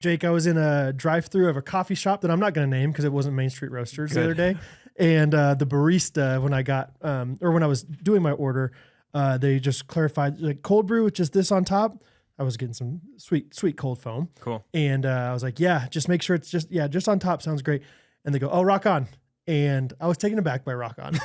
Jake, I was in a drive-thru of a coffee shop that I'm not going to name because it wasn't Main Street Roasters the other day. And the barista, when I was doing my order, they just clarified like cold brew with just this on top. I was getting some sweet cold foam. Cool. And I was like, yeah, just make sure it's just on top. Sounds great. And they go, oh, rock on. And I was taken aback by rock on.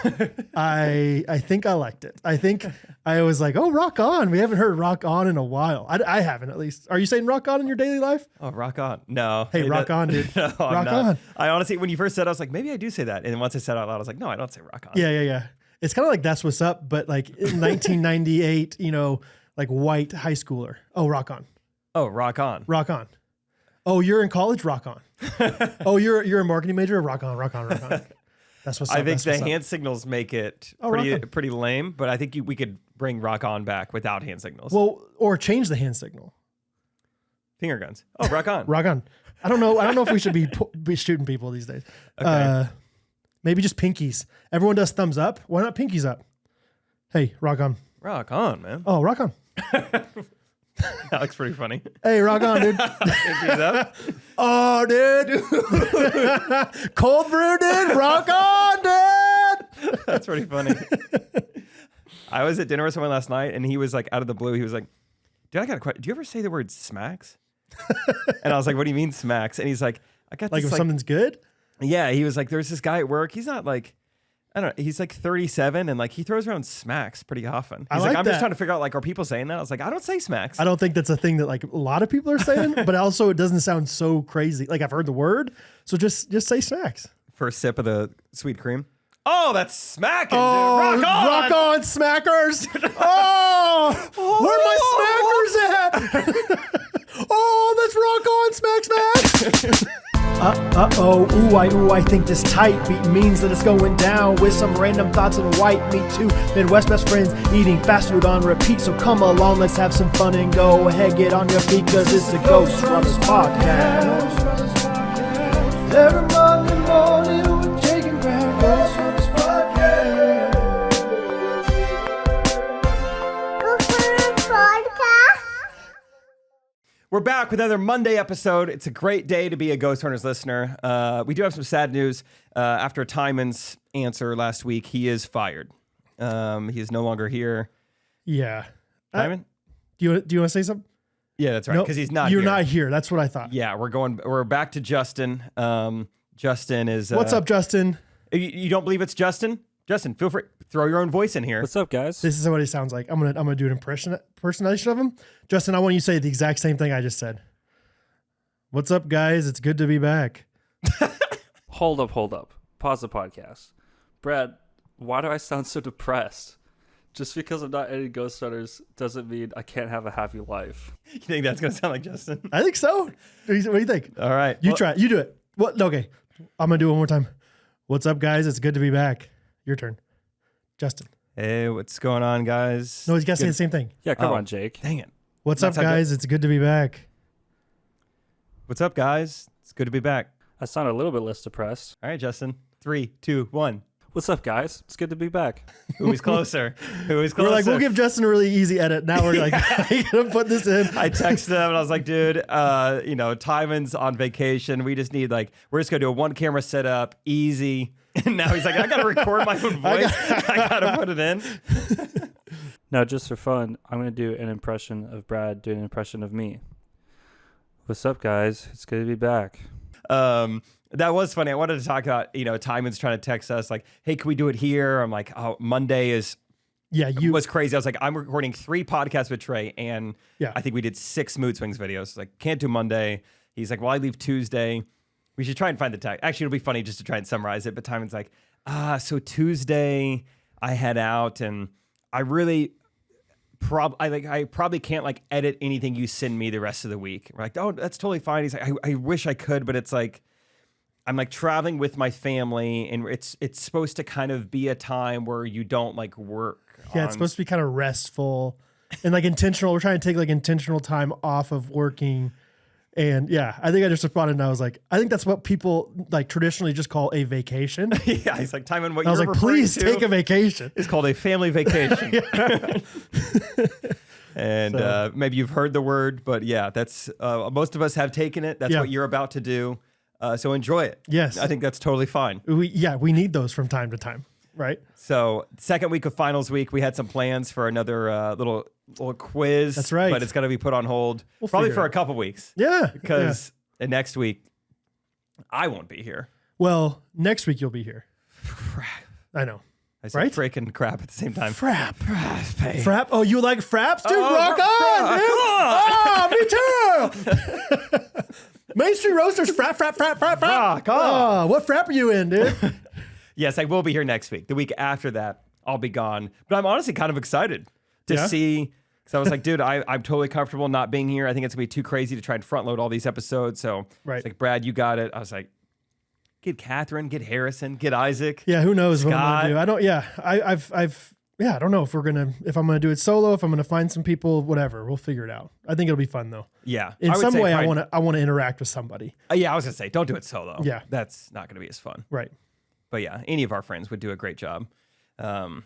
I think I liked it. I think I was like, oh, rock on. We haven't heard rock on in a while. I haven't, at least. Are you saying rock on in your daily life? Oh, rock on. No. Hey, rock on, dude. No, rock on. I honestly, when you first said it, I was like, maybe I do say that. And once I said it out loud, I was like, no, I don't say rock on. Yeah. It's kind of like That's What's Up, but like in 1998, like white high schooler. Oh, rock on. Oh, rock on. Rock on. Oh, you're in college? Rock on. Oh, you're a marketing major? Rock on. That's what's up. I think the hand signals make it pretty lame, but I think we could bring rock on back without hand signals. Well, or change the hand signal. Finger guns. Oh, rock on. Rock on. I don't know if we should be shooting people these days. Okay. Maybe just pinkies. Everyone does thumbs up. Why not pinkies up? Hey, rock on. Rock on, man. Oh, rock on. That looks pretty funny. Hey, rock on, dude. Pinkies up. Oh, dude. Cold brew, dude. Rock on, dude. That's pretty funny. I was at dinner with someone last night, and he was like, out of the blue, he was like, dude, I got a question. Do you ever say the word smacks? And I was like, what do you mean smacks? And he's like, I got like this, if something's good? Yeah, he was like, there's this guy at work. He's not like, I don't know. He's like 37 and like he throws around smacks pretty often. He's like, I'm just trying to figure out like, are people saying that? I was like, I don't say smacks. I don't think that's a thing that like a lot of people are saying, but also it doesn't sound so crazy. Like I've heard the word, so just say smacks. First sip of the sweet cream. Oh, that's smacking, oh, dude. Rock on, smackers. Oh, where my smackers at? Oh, let's rock on, smack, smack. Ooh, I think this tight beat means that it's going down with some random thoughts and white meat too. Midwest best friends eating fast food on repeat. So come along, let's have some fun and go ahead, get on your feet, cause it's the Ghostrunners podcast. Every Monday morning with Jake and Brad, Ghostrunners podcast. We're back with another Monday episode. It's a great day to be a Ghostrunners listener. We do have some sad news. After Timon's answer last week, he is fired. He is no longer here. Yeah. Timon? Do you want to say something? Yeah, that's right. Because he's not You're here. not here. That's what I thought. Yeah, we're back to Justin. Justin is... What's up, Justin? You don't believe it's Justin? Justin, feel free. Throw your own voice in here. What's up, guys? This is what he sounds like. I'm gonna do an impersonation of him. Justin, I want you to say the exact same thing I just said. What's up, guys? It's good to be back. Hold up. Pause the podcast. Brad, why do I sound so depressed? Just because I'm not any Ghostrunners doesn't mean I can't have a happy life. You think that's going to sound like Justin? I think so. What do you think? All right. You try it. You do it. What? Okay. I'm going to do it one more time. What's up, guys? It's good to be back. Your turn. Justin. Hey, what's going on, guys? No, he's got to say the same thing. Yeah, come on, Jake. Dang it. What's up, guys? It's good to be back. What's up, guys? It's good to be back. I sound a little bit less depressed. All right, Justin. 3, 2, 1. What's up, guys? It's good to be back. Who is closer? We're like, we'll give Justin a really easy edit. Now we're like, I'm going to put this in. I texted him and I was like, dude, Timon's on vacation. We just need we're just going to do a one camera setup, easy. And now he's like, I got to record my own voice. I got to put it in. Now, just for fun, I'm going to do an impression of Brad doing an impression of me. What's up, guys? It's good to be back. That was funny. I wanted to talk about, Timon's trying to text us like, hey, can we do it here? I'm like, oh, Monday is... Yeah, was crazy. I was like, I'm recording 3 podcasts with Trey, and I think we did 6 Mood Swings videos. Like, can't do Monday. He's like, well, I leave Tuesday. We should try and find the text. Actually, it'll be funny just to try and summarize it. But Timon's like, so Tuesday I head out, and I really I probably can't edit anything you send me the rest of the week. We're like, oh, that's totally fine. He's like, I wish I could, but it's like I'm traveling with my family, and it's supposed to kind of be a time where you don't work. Yeah, it's supposed to be kind of restful and intentional. We're trying to take intentional time off of working. And yeah, I think I just responded and I was like, I think that's what people traditionally just call a vacation. Yeah, he's like, Timon, what I was like, please take a vacation. It's called a family vacation. And maybe you've heard the word, but yeah, that's most of us have taken it. That's what you're about to do. So enjoy it. Yes. I think that's totally fine. We need those from time to time, right? So second week of finals week, we had some plans for another little quiz. That's right. But it's going to be put on hold probably for a couple weeks. Yeah. Because next week, I won't be here. Well, next week you'll be here. I know. I said freaking crap at the same time. Frap. Frap. Oh, you like fraps, dude? Rock on, dude. Me too. Main Street Roasters, frap. Rock on. Oh, what frap are you in, dude? Yes, I will be here next week. The week after that, I'll be gone. But I'm honestly kind of excited to see. Because I was like, dude, I'm totally comfortable not being here. I think it's going to be too crazy to try and front load all these episodes. So it's like, Brad, you got it. I was like, get Catherine, get Harrison, get Isaac. Yeah, who knows Scott. what I'm gonna do? I don't. Yeah, I don't know if I'm gonna do it solo. If I'm gonna find some people, whatever. We'll figure it out. I think it'll be fun though. Yeah, in some way, I want to interact with somebody. Yeah, I was gonna say, don't do it solo. Yeah, that's not gonna be as fun. Right. But yeah, any of our friends would do a great job. That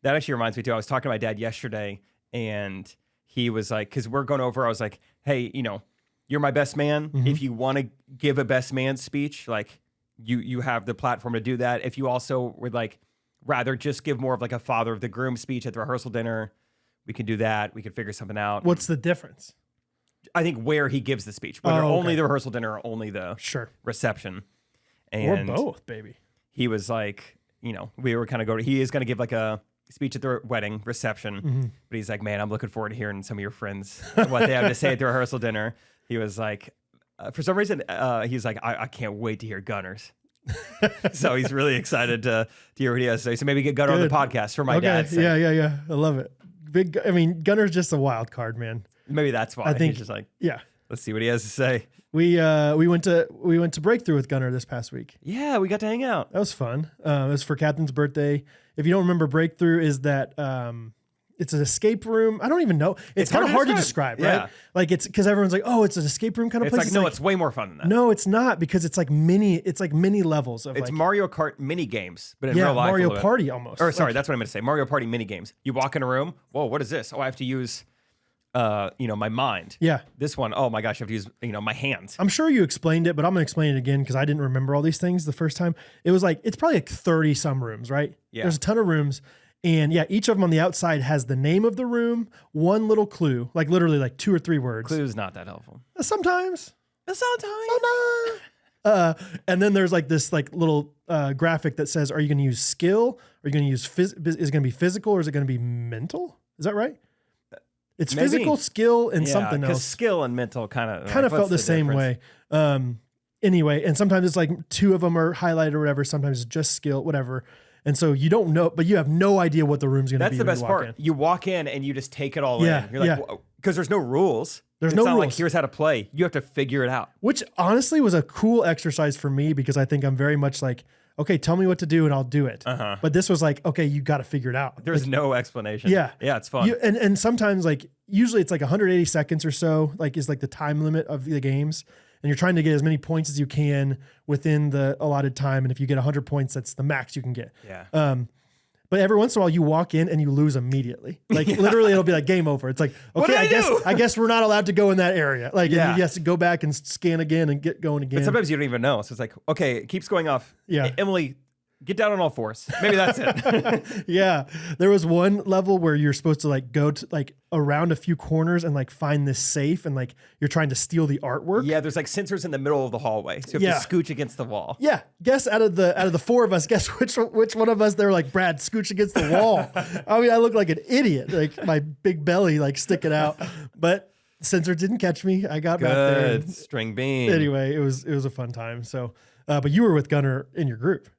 actually reminds me too. I was talking to my dad yesterday, and he was like, because we're going over. I was like, hey, you're my best man. Mm-hmm. If you want to give a best man speech, like. You have the platform to do that. If you also would like rather just give more of like a father of the groom speech at the rehearsal dinner, we can do that. We can figure something out. What's the difference? I think where he gives the speech, whether only the rehearsal dinner or only the reception. And or both, baby. He was like, we were kind of he is going to give like a speech at the wedding reception, but he's like, man, I'm looking forward to hearing some of your friends, what they have to say at the rehearsal dinner. He was like, for some reason, he's like, I can't wait to hear Gunners. So he's really excited to hear what he has to say. So maybe get Gunner on the podcast for my dad's sake. Yeah. I love it. Gunner's just a wild card, man. Maybe that's why. I think he's just like, yeah. Let's see what he has to say. We went to Breakthrough with Gunner this past week. Yeah, we got to hang out. That was fun. It was for Catherine's birthday. If you don't remember, Breakthrough is that it's an escape room. I don't even know. It's kind of hard to describe, right? Yeah. Like it's because everyone's like, oh, it's an escape room kind of place. It's way more fun than that. No, it's not, because it's like mini levels of it's Mario Kart mini games, but in real life. Mario Party almost. Or sorry, that's what I'm going to say. Mario Party mini games. You walk in a room. Whoa, what is this? Oh, I have to use my mind. Yeah. This one, oh my gosh, I have to use, my hands. I'm sure you explained it, but I'm going to explain it again because I didn't remember all these things the first time. It was like, it's probably like 30 some rooms, right? Yeah. There's a ton of rooms. And yeah, each of them on the outside has the name of the room, one little clue, like literally like 2 or 3 words. Clue's not that helpful. Sometimes. And then there's like this like little graphic that says, are you going to use skill? Are you going to use is it going to be physical or is it going to be mental? Is that right? It's maybe. Physical, skill, and something else. Because skill and mental kind of felt the same way. Anyway, and sometimes it's like 2 of them are highlighted or whatever. Sometimes it's just skill, whatever. And so you don't know, but you have no idea what the room's going to be. That's the best part. You walk in and you just take it all in. You're like, because there's no rules. It's not like, here's how to play. You have to figure it out. Which honestly was a cool exercise for me because I think I'm very much like, okay, tell me what to do and I'll do it. Uh-huh. But this was like, okay, you got to figure it out. There's no explanation. Yeah. Yeah, it's fun. And sometimes like, usually it's like 180 seconds or so, like is like the time limit of the games. And you're trying to get as many points as you can within the allotted time. And if you get 100 points, that's the max you can get. Yeah. But every once in a while you walk in and you lose immediately. Like literally it'll be like game over. It's like, okay, I guess we're not allowed to go in that area. Like you have to go back and scan again and get going again. But sometimes you don't even know. So it's like, okay, it keeps going off. Yeah. Emily, get down on all fours. Maybe that's it. Yeah. There was one level where you're supposed to like go to like around a few corners and like find this safe and like you're trying to steal the artwork. Yeah, there's like sensors in the middle of the hallway. So you have to scooch against the wall. Yeah. Guess out of the 4 of us, guess which one of us they were like, Brad, scooch against the wall. I mean, I look like an idiot, like my big belly like sticking out. But sensor didn't catch me. I got back there. Good. String bean. Anyway, it was a fun time. So but you were with Gunner in your group.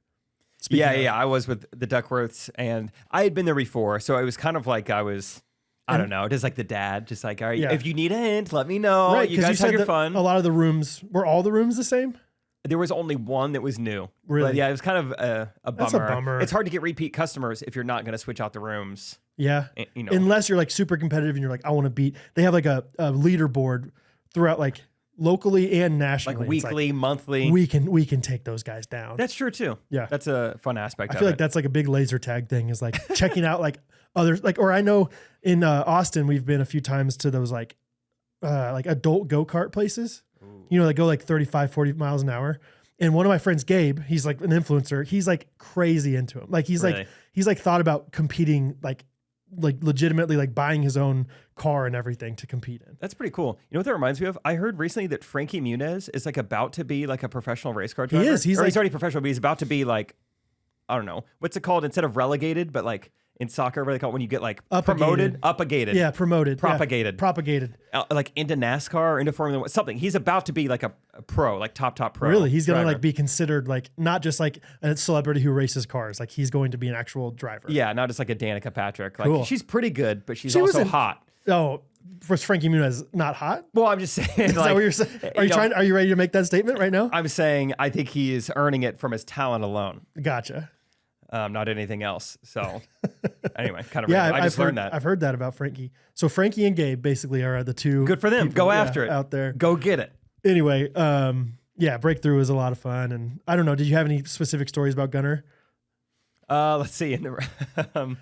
Yeah, I was with the Duckworths, and I had been there before, so it was kind of like I don't know, just like the dad, just like, all right, if you need a hint, let me know. Right, you guys have your fun. A lot of the rooms, were all the rooms the same? There was only one that was new. Really? But yeah, it was kind of a bummer. That's a bummer. It's hard to get repeat customers if you're not going to switch out the rooms. Yeah, unless you're like super competitive and you're like, I want to beat. They have like a leaderboard throughout like locally and nationally, like weekly, monthly. We can take those guys down. That's true too. Yeah, that's a fun aspect. I feel like that's like a big laser tag thing. Is like checking out like others or I know in Austin, we've been a few times to those like adult go-kart places, they go like 35, 40 miles an hour. And one of my friends, Gabe, he's like an influencer. He's like crazy into him. Like he's like thought about competing, like legitimately like buying his own car and everything to compete in. That's pretty cool. You know what that reminds me of? I heard recently that Frankie Muniz is like about to be like a professional race car driver. He is. He's already professional, but he's about to be like, I don't know. What's it called? Instead of relegated, but like in soccer, what do they call it when you get like promoted? Upagated. Yeah, promoted. Propagated. Yeah, propagated. Like into NASCAR or into Formula 1, something. He's about to be like a pro, like top pro. Really? He's going to like be considered like not just like a celebrity who races cars. Like he's going to be an actual driver. Yeah, not just like a Danica Patrick. Like cool. She's pretty good, but she's also hot. Oh, was Frankie Muniz not hot? Well, I'm just saying. Is that what you're saying? Are you ready to make that statement right now? I'm saying I think he is earning it from his talent alone. Gotcha. Not anything else. So anyway, kind of yeah, I just learned that. I've heard that about Frankie. So Frankie and Gabe basically are the two. Good for them. Go after it out there. Go get it. Anyway, Breakthrough was a lot of fun, and I don't know. Did you have any specific stories about Gunner? Let's see.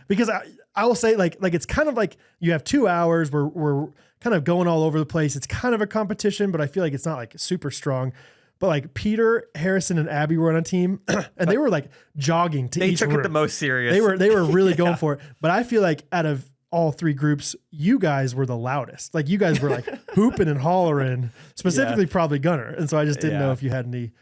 Because I will say like it's kind of like you have 2 hours. We're kind of going all over the place. It's kind of a competition, but I feel like it's not like super strong. But like Peter, Harrison, and Abby were on a team, and they were like jogging to each room. They took it the most serious. They were really going for it. But I feel like out of all three groups, you guys were the loudest. Like you guys were like hooping and hollering, specifically probably Gunner. And so I just didn't know if you had any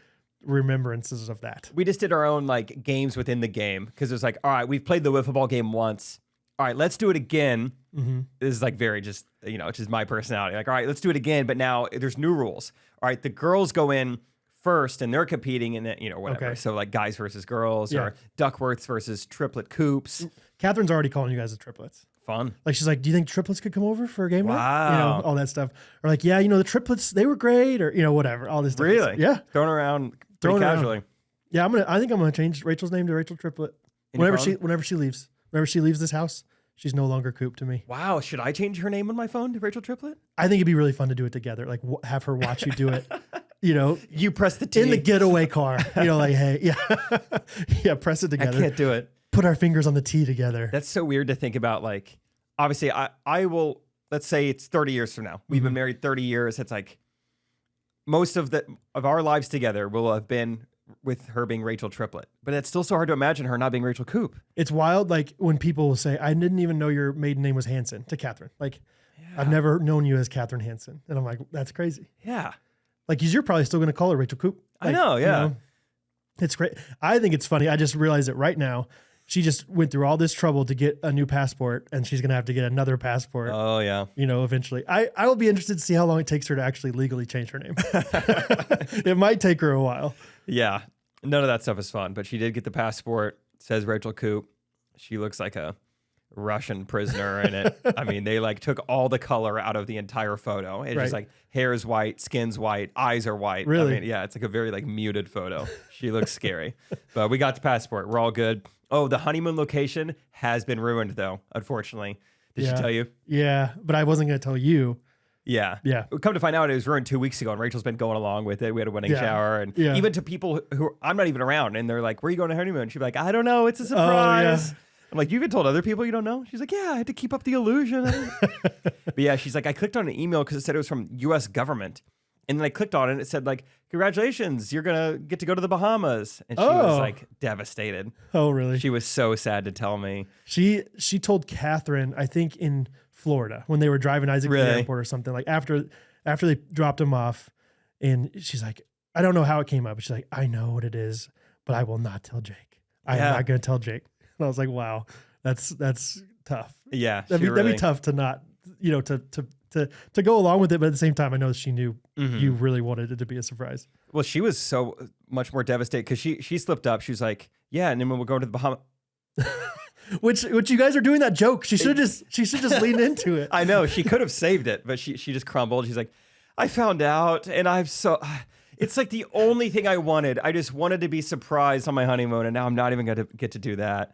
remembrances of that. We just did our own like games within the game because it was like, all right, we've played the wiffle ball game once. All right, let's do it again. Mm-hmm. This is like very just, it's just my personality. Like, all right, let's do it again. But now there's new rules. All right, the girls go in first and they're competing and then, whatever. Okay. So like guys versus girls or Duckworths versus triplet coops. Catherine's already calling you guys the triplets. Fun. Like she's like, do you think triplets could come over for a game night? Wow. All that stuff. Or like, the triplets, they were great or, whatever. All this stuff. Really? Yeah. Thrown around pretty casually. Yeah, I think I'm going to change Rachel's name to Rachel Triplet. Whenever she leaves. Whenever she leaves this house, she's no longer Coop to me. Wow. Should I change her name on my phone to Rachel Triplet? I think it'd be really fun to do it together. Like have her watch you do it. You press the T. In the getaway car. Like, hey, yeah, press it together. I can't do it. Put our fingers on the T together. That's so weird to think about. Like, obviously, I will, let's say it's 30 years from now. We've been married 30 years. It's like most of our lives together will have been with her being Rachel Triplet. But it's still so hard to imagine her not being Rachel Coop. It's wild, like, when people will say, I didn't even know your maiden name was Hansen to Catherine. Like, I've never known you as Catherine Hansen. And I'm like, that's crazy. Yeah. Like, because you're probably still going to call her Rachel Coop. Like, I know, yeah. It's great. I think it's funny. I just realized it right now. She just went through all this trouble to get a new passport, and she's going to have to get another passport. Oh, yeah. Eventually. I will be interested to see how long it takes her to actually legally change her name. It might take her a while. Yeah. None of that stuff is fun, but she did get the passport. It says Rachel Coop. She looks like a Russian prisoner in it. I mean, they like took all the color out of the entire photo. It's just like hair is white, skin's white, eyes are white. Really? I mean, yeah, it's like a very like muted photo. She looks scary. But we got the passport. We're all good. Oh, the honeymoon location has been ruined though, unfortunately. Did she tell you? Yeah, but I wasn't going to tell you. Yeah. Yeah. Come to find out, it was ruined 2 weeks ago, and Rachel's been going along with it. We had a wedding shower, and even to people who I'm not even around, and they're like, "Where are you going to honeymoon?" She'd be like, "I don't know. It's a surprise." Oh, yeah. I'm like, "You even told other people you don't know?" She's like, "Yeah, I had to keep up the illusion." But yeah, she's like, "I clicked on an email because it said it was from U.S. government." And then I clicked on it and it said like, "Congratulations, you're going to get to go to the Bahamas." And she was like devastated. Oh, really? She was so sad to tell me. She told Catherine, I think in Florida, when they were driving Isaac to the airport or something, like after they dropped him off, and she's like, I don't know how it came up, but she's like, "I know what it is, but I will not tell Jake. I'm not going to tell Jake." And I was like, wow, that's tough. Yeah. That'd be tough to not, to go along with it. But at the same time, I know she knew you really wanted it to be a surprise. Well, she was so much more devastated because she slipped up. She was like, "Yeah," and then we'll go to the Bahamas. Which you guys are doing that joke. She should just lean into it. I know she could have saved it, but she just crumbled. She's like, "I found out, and it's like the only thing I wanted. I just wanted to be surprised on my honeymoon, and now I'm not even going to get to do that."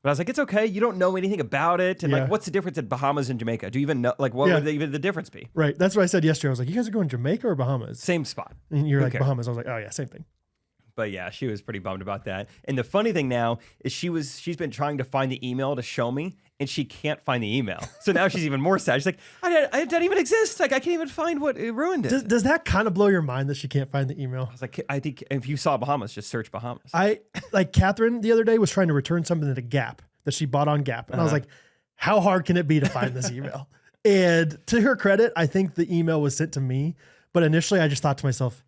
But I was like, "It's okay. You don't know anything about it, and like, what's the difference in Bahamas and Jamaica? Do you even know? Like, what would even the difference be?" Right. That's what I said yesterday. I was like, "You guys are going Jamaica or Bahamas?" Same spot. And you're like, "Bahamas." I was like, "Oh yeah, same thing." But yeah, she was pretty bummed about that. And the funny thing now is she's been trying to find the email to show me, and she can't find the email. So now she's even more sad. She's like, I didn't even exist. Like, I can't even find what it ruined it. Does that kind of blow your mind that she can't find the email? I was like, I think if you saw Bahamas, just search Bahamas. Like Catherine the other day was trying to return something at a Gap that she bought on Gap. And I was like, how hard can it be to find this email? And to her credit, I think the email was sent to me. But initially I just thought to myself,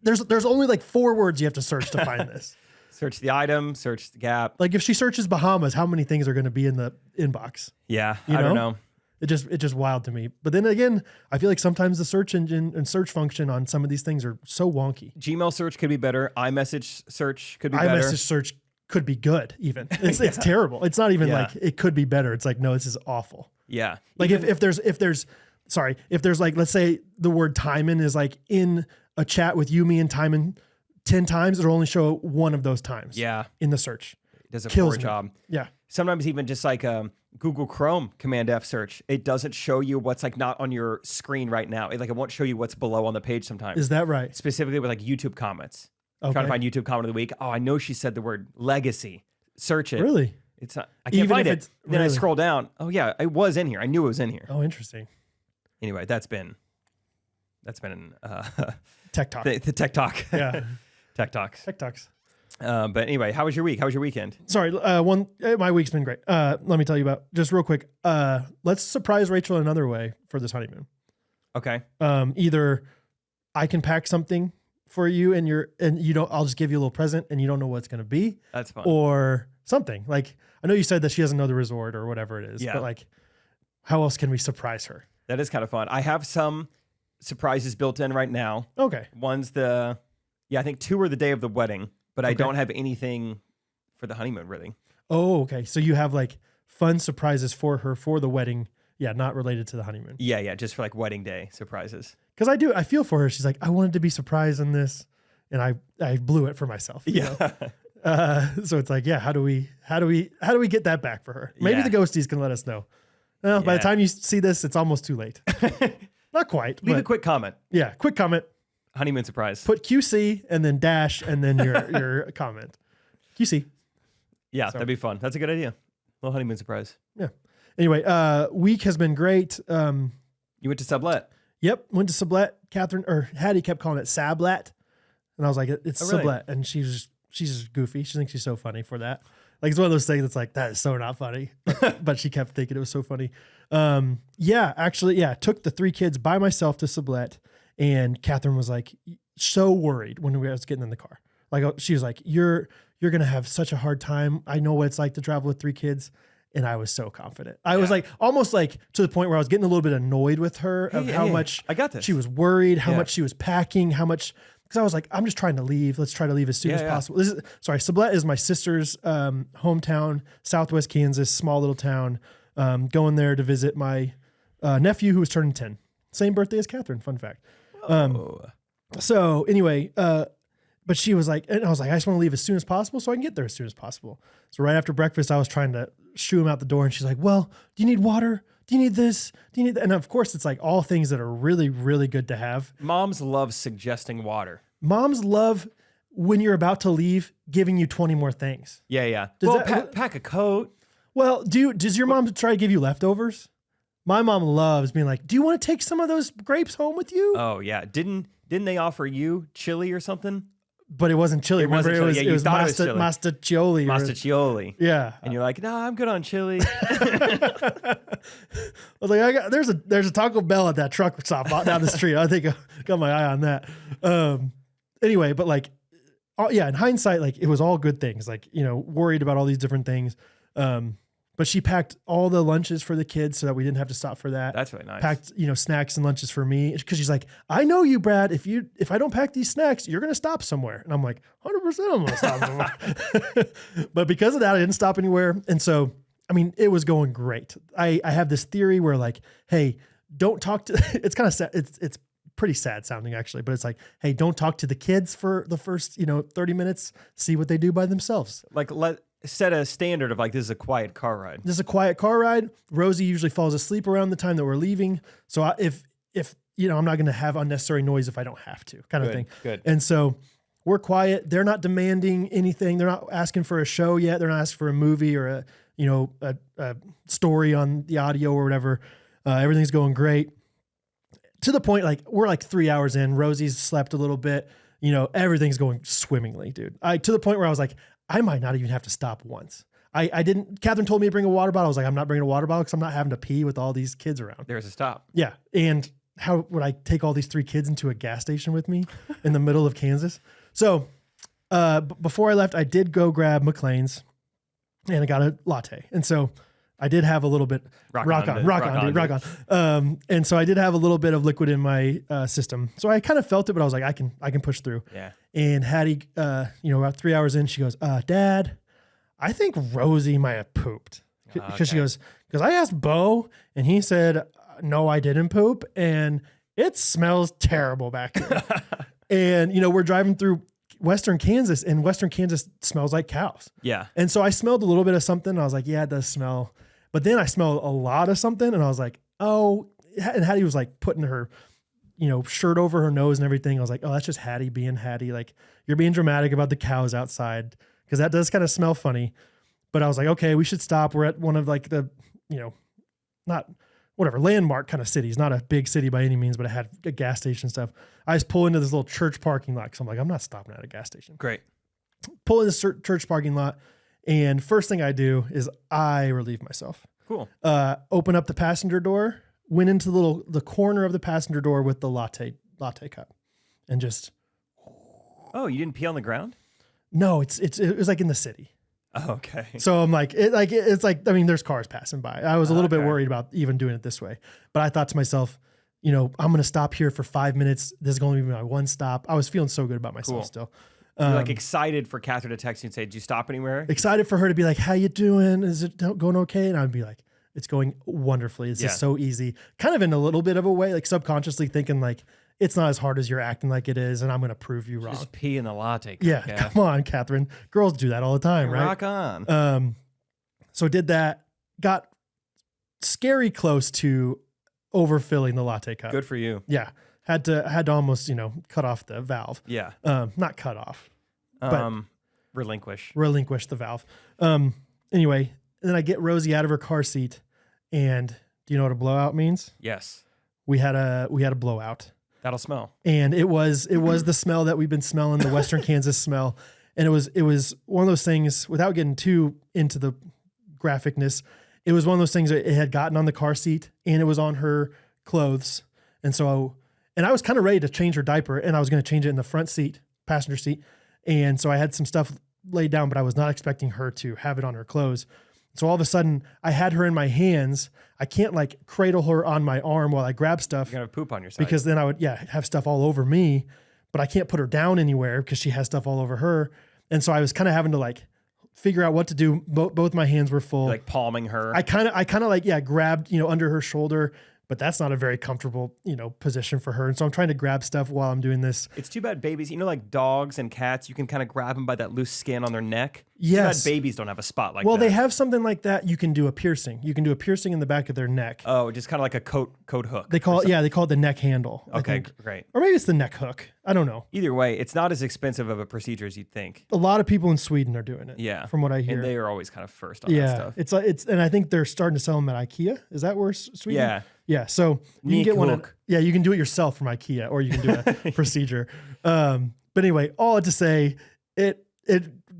there's only like 4 words you have to search to find this. Search the item, search the Gap. Like if she searches Bahamas, how many things are going to be in the inbox? Yeah, I don't know. It just wild to me. But then again, I feel like sometimes the search engine and search function on some of these things are so wonky. Gmail search could be better. iMessage search could be better. iMessage search could be good even. It's terrible. It's not even like it could be better. It's like, no, this is awful. Yeah. Like if there's like, let's say the word Timon is like in a chat with you, me, and Timon 10 times, it'll only show one of those times. Yeah. In the search. It does a Kills poor me. job. Yeah. Sometimes even just like Google Chrome Command F search, it doesn't show you what's like not on your screen right now. It won't show you what's below on the page sometimes. Is that right? Specifically with like YouTube comments. Okay. Trying to find YouTube comment of the week. Oh, I know she said the word legacy. Search it. Really? It's not. I can't Even find if it. it's Then I really? scroll down. Oh yeah, it was in here. I knew it was in here. Oh, interesting. Anyway, that's been Tech talk. the Tech Talk. Yeah. Tech Talks. Tech talks. But anyway, how was your week? How was your weekend? Sorry. My week's been great. Let me tell you about just real quick. Let's surprise Rachel another way for this honeymoon. Okay. Either I can pack something for you and you don't, I'll just give you a little present and you don't know what it's going to be. That's fun. Or something like, I know you said that she doesn't know the resort or whatever it is, Yeah. but like, how else can we surprise her? That is kind of fun. I have some surprises built in right now. Okay. One's I think 2 are the day of the wedding, but I don't have anything for the honeymoon really. Oh, okay. So you have like fun surprises for her for the wedding. Yeah. Not related to the honeymoon. Yeah. Just for like wedding day surprises. Cause I feel for her. She's like, I wanted to be surprised in this. And I blew it for myself. You know? So it's like, yeah, how do we get that back for her? Maybe the ghosties can let us know. Well, by the time you see this, it's almost too late. Not quite. Leave a quick comment. Yeah, quick comment. Honeymoon surprise. Put QC and then dash and then your comment. QC. Yeah, that'd be fun. That's a good idea. Little honeymoon surprise. Yeah. Anyway, week has been great. You went to Sublet. Yep, went to Sublet. Hattie kept calling it Sablet, and I was like, it's really? Sublet, and she's just goofy. She thinks she's so funny for that. Like it's one of those things that's like, that is so not funny. But she kept thinking it was so funny. Took the 3 kids by myself to Sublet, and Catherine was like so worried when we was getting in the car. Like she was like, you're gonna have such a hard time. I know what it's like to travel with 3 kids. And I was so confident. I was like, almost like to the point where I was getting a little bit annoyed with her of how much I got this. She was worried, how much she was packing, because I was like, I'm just trying to leave. Let's try to leave as soon as possible. Sublet is my sister's hometown, Southwest Kansas, small little town. Going there to visit my nephew who was turning 10. Same birthday as Catherine, fun fact. So anyway, but she was like, and I was like, I just want to leave as soon as possible so I can get there as soon as possible. So right after breakfast, I was trying to shoo him out the door, and she's like, well, do you need water? Do you need this? Do you need that? And of course, it's like all things that are really, really good to have. Moms love suggesting water. Moms love when you're about to leave, giving you 20 more things. Yeah. Does pack a coat. Well, does your mom try to give you leftovers? My mom loves being like, do you want to take some of those grapes home with you? Oh yeah. Didn't they offer you chili or something? But it wasn't chili. Remember, it was mastaccioli. Mastaccioli. Yeah. And you're like, no, I'm good on chili. I was like, there's a Taco Bell at that truck stop down the street. I think I got my eye on that. Anyway, but like, in hindsight, like it was all good things. Like, worried about all these different things. But she packed all the lunches for the kids so that we didn't have to stop for that. That's really nice. Packed, snacks and lunches for me because she's like, I know you, Brad. If I don't pack these snacks, you're gonna stop somewhere. And I'm like, 100% I'm gonna stop somewhere. But because of that, I didn't stop anywhere. And so, I mean, it was going great. I have this theory where like, hey, don't talk to. It's kind of sad. It's pretty sad sounding actually, but it's like, hey, don't talk to the kids for the first 30 minutes. See what they do by themselves. Like set a standard of like, this is a quiet car ride. This is a quiet car ride. Rosie usually falls asleep around the time that we're leaving. So if I'm not going to have unnecessary noise if I don't have to, kind of thing. Good. And so we're quiet. They're not demanding anything. They're not asking for a show yet. They're not asking for a movie or a story on the audio or whatever. Everything's going great. To the point, like we're like 3 hours in. Rosie's slept a little bit. Everything's going swimmingly, dude. To the point where I was like, I might not even have to stop once. I didn't. Catherine told me to bring a water bottle. I was like, I'm not bringing a water bottle because I'm not having to pee with all these kids around. There's a stop. Yeah. And how would I take all these 3 kids into a gas station with me in the middle of Kansas? So before I left, I did go grab McLean's and I got a latte. And so I did have a little bit rock on. And so I did have a little bit of liquid in my system. So I kind of felt it, but I was like, I can push through. Yeah. And Hattie, about 3 hours in, she goes, Dad, I think Rosie might have pooped. Because she goes, because I asked Bo and he said, no, I didn't poop. And it smells terrible back here. And, we're driving through Western Kansas and Western Kansas smells like cows. Yeah. And so I smelled a little bit of something. And I was like, yeah, it does smell. But then I smelled a lot of something and I was like, oh, and Hattie was like putting her, shirt over her nose and everything. I was like, oh, that's just Hattie being Hattie. Like you're being dramatic about the cows outside. Because that does kind of smell funny. But I was like, okay, we should stop. We're at one of like the, not whatever, landmark kind of cities. Not a big city by any means, but it had a gas station stuff. I just pull into this little church parking lot because I'm like, I'm not stopping at a gas station. Great. Pull in this church parking lot. And first thing I do is I relieve myself. Cool. Open up the passenger door, went into the corner of the passenger door with the latte cup and just. Oh, you didn't pee on the ground? No, it was like in the city. Oh, okay. So I'm like, there's cars passing by. I was a little bit worried about even doing it this way, but I thought to myself, I'm going to stop here for 5 minutes. This is going to be my one stop. I was feeling so good about myself still. You're like excited for Catherine to text you and say, did you stop anywhere? Excited for her to be like, how you doing? Is it going okay? And I'd be like, it's going wonderfully. It's just so easy. Kind of in a little bit of a way, like subconsciously thinking like, it's not as hard as you're acting like it is, and I'm going to prove you wrong. Just pee in the latte cup. Yeah, come on, Catherine. Girls do that all the time, right? Rock on. So did that. Got scary close to overfilling the latte cup. Good for you. Yeah, had to almost cut off the valve. Yeah. Not cut off, but relinquish the valve. Anyway, and then I get Rosie out of her car seat, and do you know what a blowout means? Yes. We had a blowout. That'll smell. And it was the smell that we've been smelling, the Western Kansas smell. And it was one of those things, without getting too into the graphicness, it was one of those things that it had gotten on the car seat and it was on her clothes. And I was kind of ready to change her diaper and I was going to change it in the front seat, passenger seat. And so I had some stuff laid down, but I was not expecting her to have it on her clothes. So all of a sudden I had her in my hands. I can't like cradle her on my arm while I grab stuff. You're going to poop on your side. Because then I would, have stuff all over me, but I can't put her down anywhere because she has stuff all over her. And so I was kind of having to like figure out what to do. Both my hands were full. You're like palming her. I kind of like, grabbed, under her shoulder, but that's not a very comfortable, position for her. And so I'm trying to grab stuff while I'm doing this. It's too bad babies, like dogs and cats, you can kind of grab them by that loose skin on their neck. Yes. Too bad babies don't have a spot like that. Well, they have something like that. You can do a piercing. You can do a piercing in the back of their neck. Oh, just kind of like a coat hook. They call it the neck handle. Okay, great. Or maybe it's the neck hook. I don't know. Either way, it's not as expensive of a procedure as you'd think. A lot of people in Sweden are doing it. Yeah. From what I hear. And they are always kind of first on that stuff. And I think they're starting to sell them at IKEA. Is that where Sweden? Yeah. Yeah. So you can get one. You can do it yourself from IKEA or you can do a procedure. But anyway, all to say, it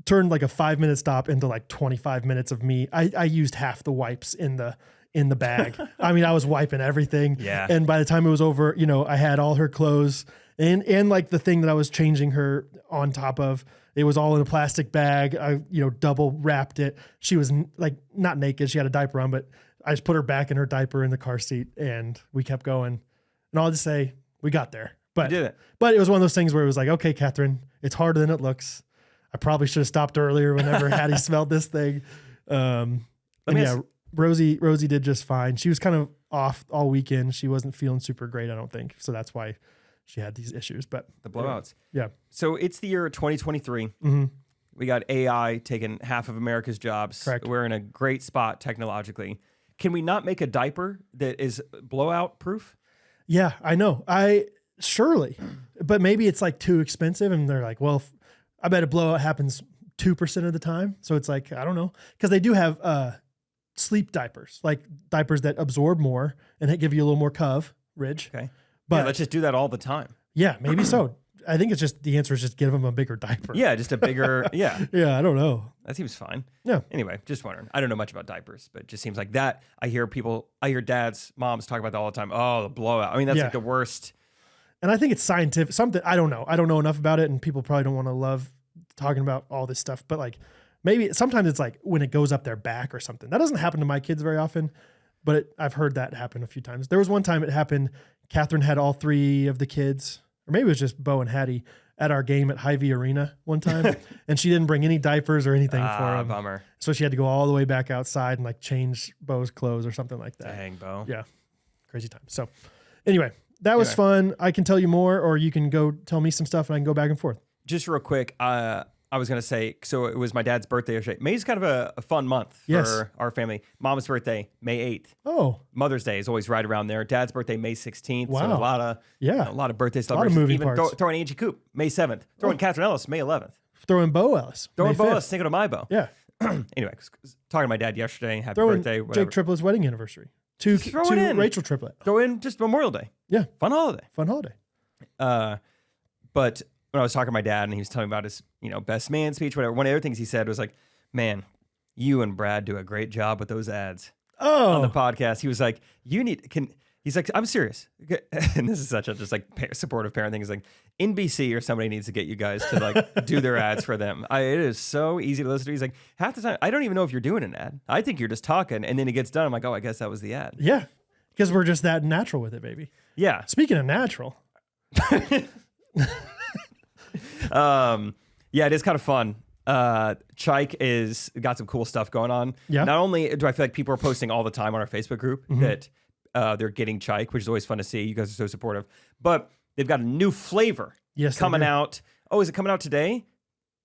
turned like a 5-minute stop into like 25 minutes of me. I used half the wipes in the bag. I mean, I was wiping everything. Yeah. And by the time it was over, I had all her clothes and like the thing that I was changing her on top of. It was all in a plastic bag. I, double wrapped it. She was like not naked. She had a diaper on, but I just put her back in her diaper in the car seat and we kept going. And I'll just say we got there. But you did it. But it was one of those things where it was like, okay, Catherine, it's harder than it looks. I probably should have stopped earlier whenever Hattie smelled this thing. Rosie did just fine. She was kind of off all weekend. She wasn't feeling super great, I don't think. So that's why she had these issues. But the blowouts. Yeah. So it's the year 2023. Mm-hmm. We got AI taking half of America's jobs. Correct. We're in a great spot technologically. Can we not make a diaper that is blowout proof? Yeah, I know. Surely, but maybe it's like too expensive. And they're like, well, I bet a blowout happens 2% of the time. So it's like, I don't know. Because they do have sleep diapers, like diapers that absorb more and give you a little more coverage. Okay. But let's just do that all the time. Yeah, maybe so. I think it's just the answer is just give them a bigger diaper. Yeah, just a bigger, yeah. Yeah, I don't know. That seems fine. Yeah. Anyway, just wondering. I don't know much about diapers, but it just seems like that. I hear dads, moms talk about that all the time. Oh, the blowout. I mean, that's like the worst. And I think it's scientific. Something, I don't know. I don't know enough about it, and people probably don't want to love talking about all this stuff. But like, maybe sometimes it's like when it goes up their back or something. That doesn't happen to my kids very often, but I've heard that happen a few times. There was one time it happened. Catherine had all 3 of the kids, or maybe it was just Bo and Hattie, at our game at Hy-Vee Arena one time, and she didn't bring any diapers or anything for them. Bummer. So she had to go all the way back outside and like change Bo's clothes or something like that. Dang, Bo. Yeah, crazy time. So anyway, that was fun. I can tell you more, or you can go tell me some stuff and I can go back and forth. Just real quick, I was going to say, so it was my dad's birthday yesterday. May's kind of a fun month for our family. Mom's birthday, May 8th. Oh. Mother's Day is always right around there. Dad's birthday, May 16th. Wow. So a lot of birthday celebrations. A lot of moving Even parts. throwing Angie Coop, May 7th. Throwing Catherine Ellis, May 11th. Throwing Bo Ellis. Throwing May Bo 5th. Ellis, thinking of my Bo. Yeah. Anyway, talking to my dad yesterday. Happy Throwing birthday, whatever. Jake Triplett's wedding anniversary. Two Rachel Triplett. Throw in just Memorial Day. Yeah. Fun holiday. Fun holiday. But when I was talking to my dad and he was telling me about his, best man speech, whatever, one of the other things he said was like, man, you and Brad do a great job with those ads on the podcast. He was like, he's like, I'm serious. And this is such a just like supportive parent thing. He's like, NBC or somebody needs to get you guys to like do their ads for them. It is so easy to listen to. He's like, half the time, I don't even know if you're doing an ad. I think you're just talking. And then it gets done. I'm like, oh, I guess that was the ad. Yeah. Because we're just that natural with it, baby. Yeah. Speaking of natural. Yeah, it is kind of fun. Chike is got some cool stuff going on. Yeah. Not only do I feel like people are posting all the time on our Facebook group that they're getting Chike, which is always fun to see. You guys are so supportive. But they've got a new flavor coming out. Oh, is it coming out today?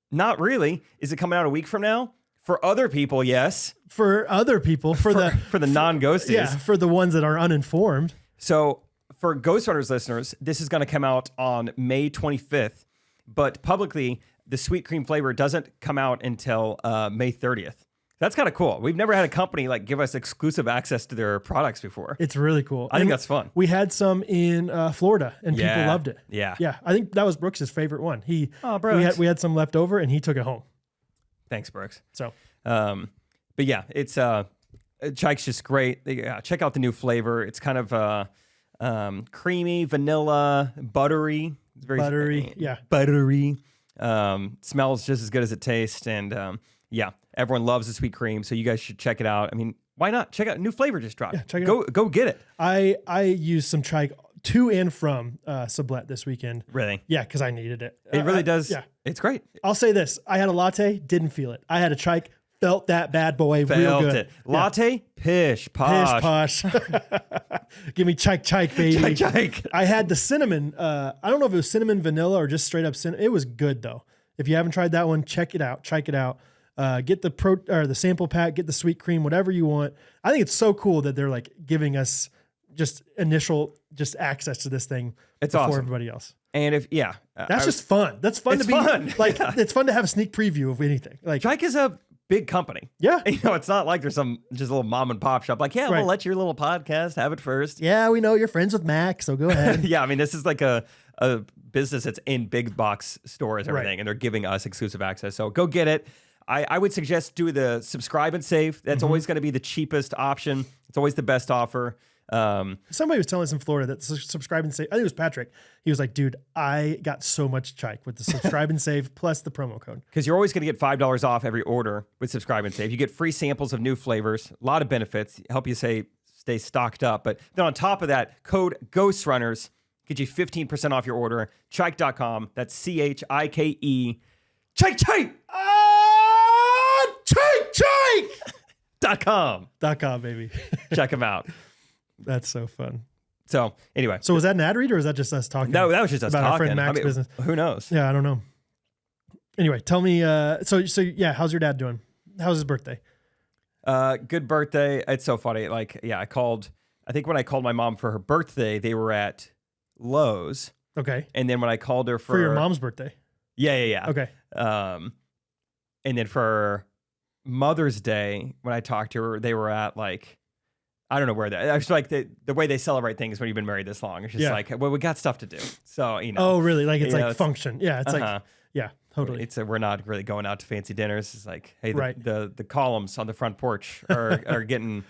Not really. Is it coming out a week from now? For other people, yes. For other people, for the non-ghosties. Yeah, for the ones that are uninformed. So for Ghostrunners listeners, this is going to come out on May 25th, but publicly, the sweet cream flavor doesn't come out until May 30th. That's kind of cool. We've never had a company like give us exclusive access to their products before. It's really cool. I think that's fun. We had some in Florida, and people loved it. Yeah. Yeah. I think that was Brooks' favorite one. We had some left over, and he took it home. Thanks, Brooks. So, but yeah, it's Chike's just great. Check out the new flavor. It's kind of creamy, vanilla, buttery. It's very buttery. Yeah. Buttery. Smells just as good as it tastes. And yeah, everyone loves the sweet cream. So you guys should check it out. I mean, why not? Check out new flavor just dropped. Yeah, check it out. Go get it. I used some Chike to and from Sublette this weekend. Really? Yeah, because I needed it. It really does. Yeah. It's great. I'll say this. I had a latte, didn't feel it. I had a Chike, felt that bad boy real good. Latte, pish, posh. Pish, posh. Give me Chike, baby. Chike. I had the cinnamon. I don't know if it was cinnamon vanilla or just straight up cinnamon. It was good though. If you haven't tried that one, check it out. Check it out. Get the sample pack, get the sweet cream, whatever you want. I think it's so cool that they're like giving us just initial access to this thing before awesome. Everybody else. And that's just fun. That's fun to be fun. Like it's fun to have a sneak preview of anything. Like Chike is a big company. Yeah. It's not like there's some just a little mom and pop shop. Like, we'll let your little podcast have it first. Yeah, we know you're friends with Mac, so go ahead. Yeah, I mean, this is like a business that's in big box stores and everything, and they're giving us exclusive access. So go get it. I would suggest do the subscribe and save. That's always going to be the cheapest option. It's always the best offer. Somebody was telling us in Florida that subscribe and save. I think it was Patrick. He was like, dude, I got so much Chike with the subscribe and save plus the promo code. Because you're always going to get $5 off every order with subscribe and save. You get free samples of new flavors, a lot of benefits, help you stay stocked up. But then on top of that, code Ghostrunners get you 15% off your order. Chike.com. That's CHIKE. Chike! Chike! .com, baby. Check them out. That's so fun. So anyway. So was that an ad read or was that just us talking? No, that was just us about talking. Our friend Mac's business. Who knows? Yeah, I don't know. Anyway, tell me, so yeah, how's your dad doing? How's his birthday? Good birthday. It's so funny. Like, yeah, I think when I called my mom for her birthday, they were at Lowe's. Okay. And then when I called her for your mom's birthday. Yeah. Okay. And then for Mother's Day, when I talked to her, they were at like, I don't know where that. I was like the way they celebrate things when you've been married this long. It's just like, well, we got stuff to do. So Oh, really? Like it's like function. Yeah, it's like totally. We're not really going out to fancy dinners. It's like, hey, right. the columns on the front porch are getting,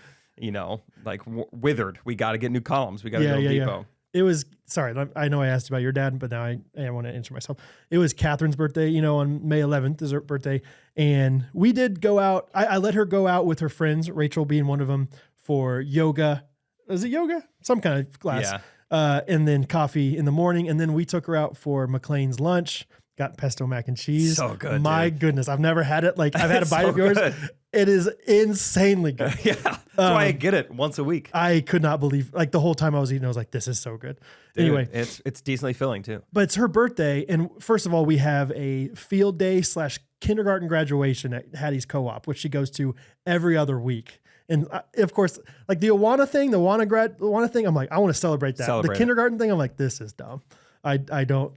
like withered. We got to get new columns. We got to go to Depot. Yeah. It was, sorry, I know I asked about your dad, but now I want to answer myself. It was Catherine's birthday, on May 11th is her birthday. And we did go out. I let her go out with her friends, Rachel being one of them, for yoga. Is it yoga? Some kind of class. Yeah. And then coffee in the morning. And then we took her out for McLean's lunch, got pesto mac and cheese. So good. My goodness. I've never had it. Like I've had a bite of yours. Good. It is insanely good. Yeah. That's why I get it once a week. I could not believe, like the whole time I was eating, I was like, this is so good. Dude, anyway. It's decently filling too. But it's her birthday. And first of all, we have a field day / kindergarten graduation at Hattie's Co-op, which she goes to every other week. And of course, like the Awana thing, the Awana thing, I'm like, I want to celebrate that. The kindergarten thing, I'm like, this is dumb. I don't,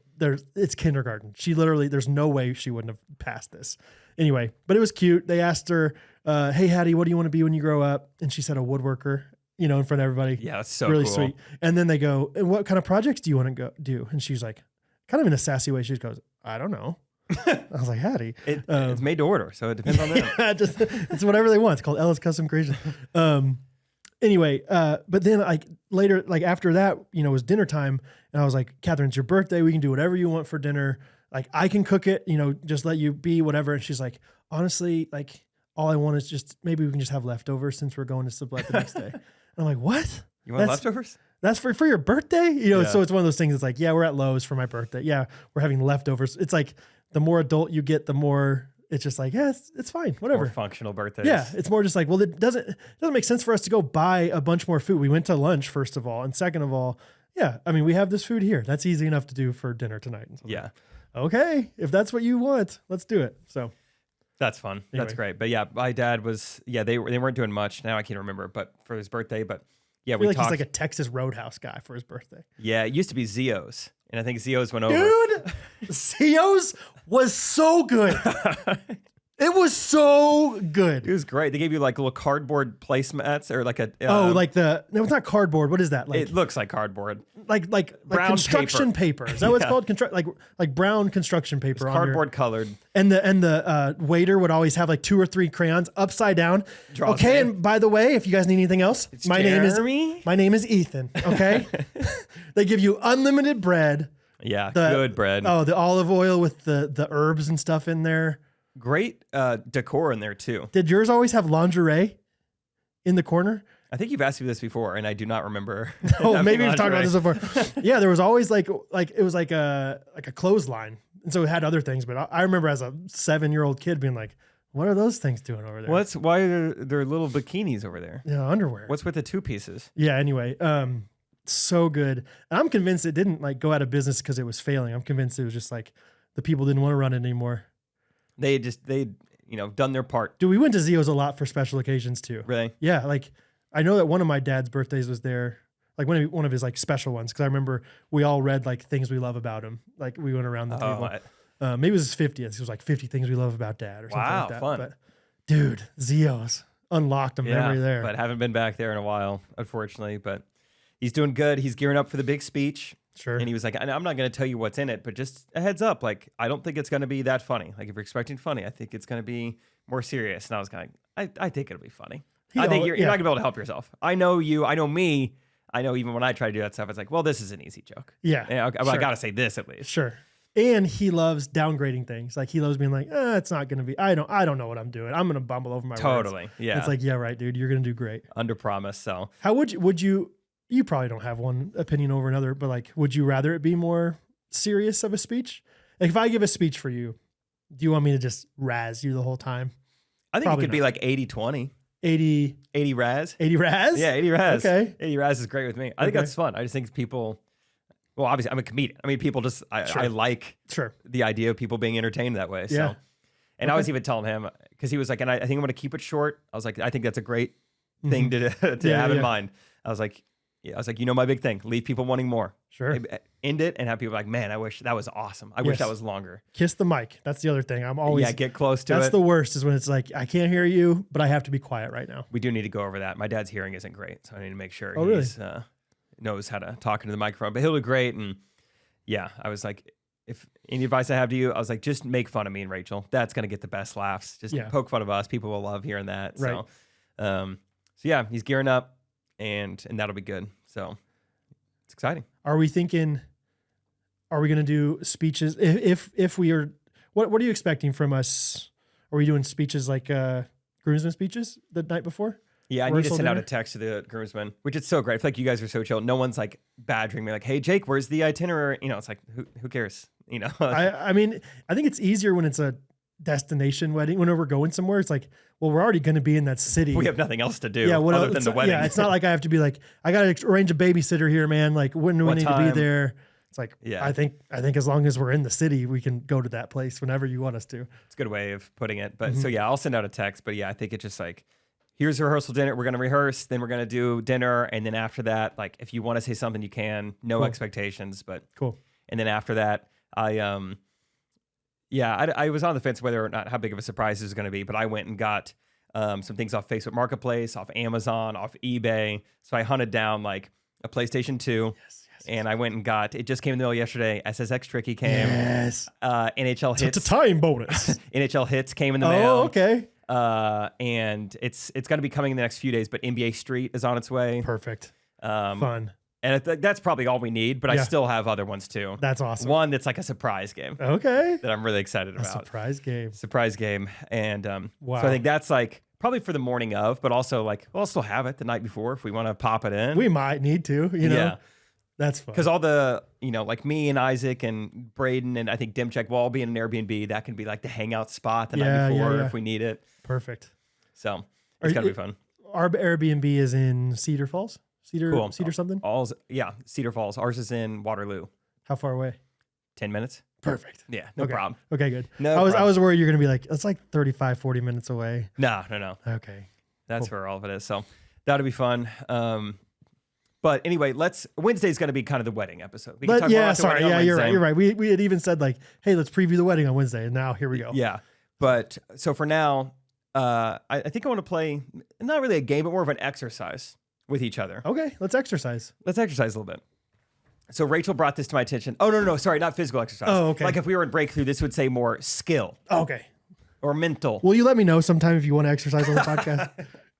it's kindergarten. She literally, there's no way she wouldn't have passed this. Anyway, but it was cute. They asked her, hey, Hattie, what do you want to be when you grow up? And she said a woodworker, in front of everybody. Yeah, it's so really cool. Sweet. And then they go, and what kind of projects do you want to go do? And she's like, kind of in a sassy way, she goes, I don't know. I was like, Hattie. It's made to order, so it depends on them. Yeah, it's whatever they want. It's called Ella's Custom Creation. Anyway, but then like later, like after that, it was dinner time, and I was like, Catherine, it's your birthday. We can do whatever you want for dinner. Like I can cook it, just let you be whatever. And she's like, honestly, like all I want is just maybe we can just have leftovers since we're going to Sublet the next day. And I'm like, what? You want leftovers? That's for your birthday? So it's one of those things. It's like, yeah, we're at Lowe's for my birthday. Yeah, we're having leftovers. It's like the more adult you get, the more it's just like, yeah, it's fine, whatever. More functional birthdays. Yeah, it's more just like, well, it doesn't make sense for us to go buy a bunch more food. We went to lunch first of all, and second of all, yeah, I mean, we have this food here. That's easy enough to do for dinner tonight. Yeah. Okay, if that's what you want, let's do it. So that's fun. Anyway. That's great. But yeah, my dad was, they weren't doing much. Now I can't remember, but for his birthday, but yeah, we talked. He's like a Texas Roadhouse guy for his birthday. Yeah, it used to be Zio's, and I think Zio's went over. Dude, Zio's was so good. It was so good. It was great. They gave you like little cardboard placemats or like a no, it's not cardboard. What is that? Like it looks like cardboard. Like brown construction paper. Is that what it's called? Like brown construction paper. It's cardboard colored. And the waiter would always have like 2 or 3 crayons upside down. Okay, and by the way, if you guys need anything else, my name is Ethan. Okay, they give you unlimited bread. Yeah, good bread. Oh, the olive oil with the herbs and stuff in there. Great decor in there too. Did yours always have lingerie in the corner? I think you've asked me this before, and I do not remember. Oh, maybe we've talked about this before. Yeah, there was always like it was like a clothesline, and so it had other things. But I remember as a 7-year-old kid being like, "What are those things doing over there?" Why are there little bikinis over there? Yeah, underwear. What's with the 2 pieces? Yeah. Anyway, so good. And I'm convinced it didn't like go out of business because it was failing. I'm convinced it was just like the people didn't want to run it anymore. They done their part. Dude, we went to Zio's a lot for special occasions too. Really? Yeah. Like I know that one of my dad's birthdays was there, like one of his like special ones. Cause I remember we all read like things we love about him. Like we went around the table. Maybe it was his 50th. It was like 50 things we love about dad or something like that. Fun. But dude, Zio's unlocked a memory there. But haven't been back there in a while, unfortunately, but he's doing good. He's gearing up for the big speech. Sure. And he was like, I'm not going to tell you what's in it, but just a heads up. Like, I don't think it's going to be that funny. Like, if you're expecting funny, I think it's going to be more serious. And I was kind of, I think it'll be funny. I think you're not going to be able to help yourself. I know you. I know me. I know even when I try to do that stuff, it's like, well, this is an easy joke. Yeah. Sure. I got to say this at least. Sure. And he loves downgrading things. Like he loves being like, it's not going to be, I don't know what I'm doing. I'm going to bumble over my words. Totally. Yeah. It's like, yeah, right, dude. You're going to do great. Under promise. So how would you probably don't have one opinion over another, but like, would you rather it be more serious of a speech? Like if I give a speech for you, do you want me to just razz you the whole time? I think probably it could be like 80-20. 80 razz? 80 razz? Yeah, 80 razz. Okay. 80 razz is great with me. I think that's fun. I just think people, well, obviously I'm a comedian. I mean, people just, I like the idea of people being entertained that way. So. Yeah. And I was even telling him, because he was like, and I think I'm going to keep it short. I was like, I think that's a great thing to have in mind. I was like, I was like, my big thing, leave people wanting more. Sure. End it and have people like, man, I wish that was awesome. I wish that was longer. Kiss the mic. That's the other thing. I'm always get close to it. That's the worst is when it's like, I can't hear you, but I have to be quiet right now. We do need to go over that. My dad's hearing isn't great, so I need to make sure he knows how to talk into the microphone. But he'll do great. And yeah, I was like, if any advice I have to you, I was like, just make fun of me and Rachel. That's gonna get the best laughs. Just poke fun of us. People will love hearing that. Right. So yeah, he's gearing up, and that'll be good. So it's exciting. Are we going to do speeches? If we are, what are you expecting from us? Are we doing speeches like groomsmen speeches the night before? Yeah, I need to send out a text to the groomsmen, which is so great. I feel like you guys are so chill. No one's like badgering me like, hey, Jake, where's the itinerary? It's like, who cares? I mean, I think it's easier when it's a destination wedding. Whenever we're going somewhere, it's like, well, we're already going to be in that city. We have nothing else to do other than the wedding. Yeah, it's not like I have to be like, I got to arrange a babysitter here, man. Like, when do we need to be there? It's like, I think as long as we're in the city, we can go to that place whenever you want us to. It's a good way of putting it. But so yeah, I'll send out a text. But yeah, I think it's just like, here's rehearsal dinner. We're going to rehearse, then we're going to do dinner. And then after that, like if you want to say something, you can, no expectations, but cool. And then after that, I was on the fence whether or not how big of a surprise this was going to be, but I went and got some things off Facebook Marketplace, off Amazon, off eBay. So I hunted down like a PlayStation 2. And I went and got, it just came in the mail yesterday. SSX Tricky came. Yes. NHL Hits. It's a time bonus. NHL Hits came in the mail. Oh, okay. And it's going to be coming in the next few days, but NBA Street is on its way. Perfect. Fun. And that's probably all we need, but I still have other ones too. That's awesome. One that's like a surprise game. Okay. That I'm really excited about. Surprise game. Surprise game. And wow. So I think that's like probably for the morning of, but also like we'll still have it the night before if we want to pop it in. We might need to, Yeah. That's fun. Because all the, like me and Isaac and Braden and I think Dimcheck will all be in an Airbnb. That can be like the hangout spot the night before if we need it. Perfect. So it's going to be fun. Our Airbnb is in Cedar Falls? Cedar something? Cedar Falls. Ours is in Waterloo. How far away? 10 minutes. Perfect. Yeah, no problem. Okay, good. No, I was worried you're going to be like, it's like 35, 40 minutes away. No. Okay. That's where all of it is. So that'll be fun. But anyway, Wednesday's going to be kind of the wedding episode. We can talk about the wedding on Wednesday. You're right. We had even said like, hey, let's preview the wedding on Wednesday. And now here we go. Yeah. But so for now, I think I want to play not really a game, but more of an exercise with each other. Okay, let's exercise. Let's exercise a little bit. So Rachel brought this to my attention. Oh, no, sorry, not physical exercise. Oh, okay. Like if we were in breakthrough, this would say more skill. Oh, okay. Or mental. Will you let me know sometime if you want to exercise on the podcast?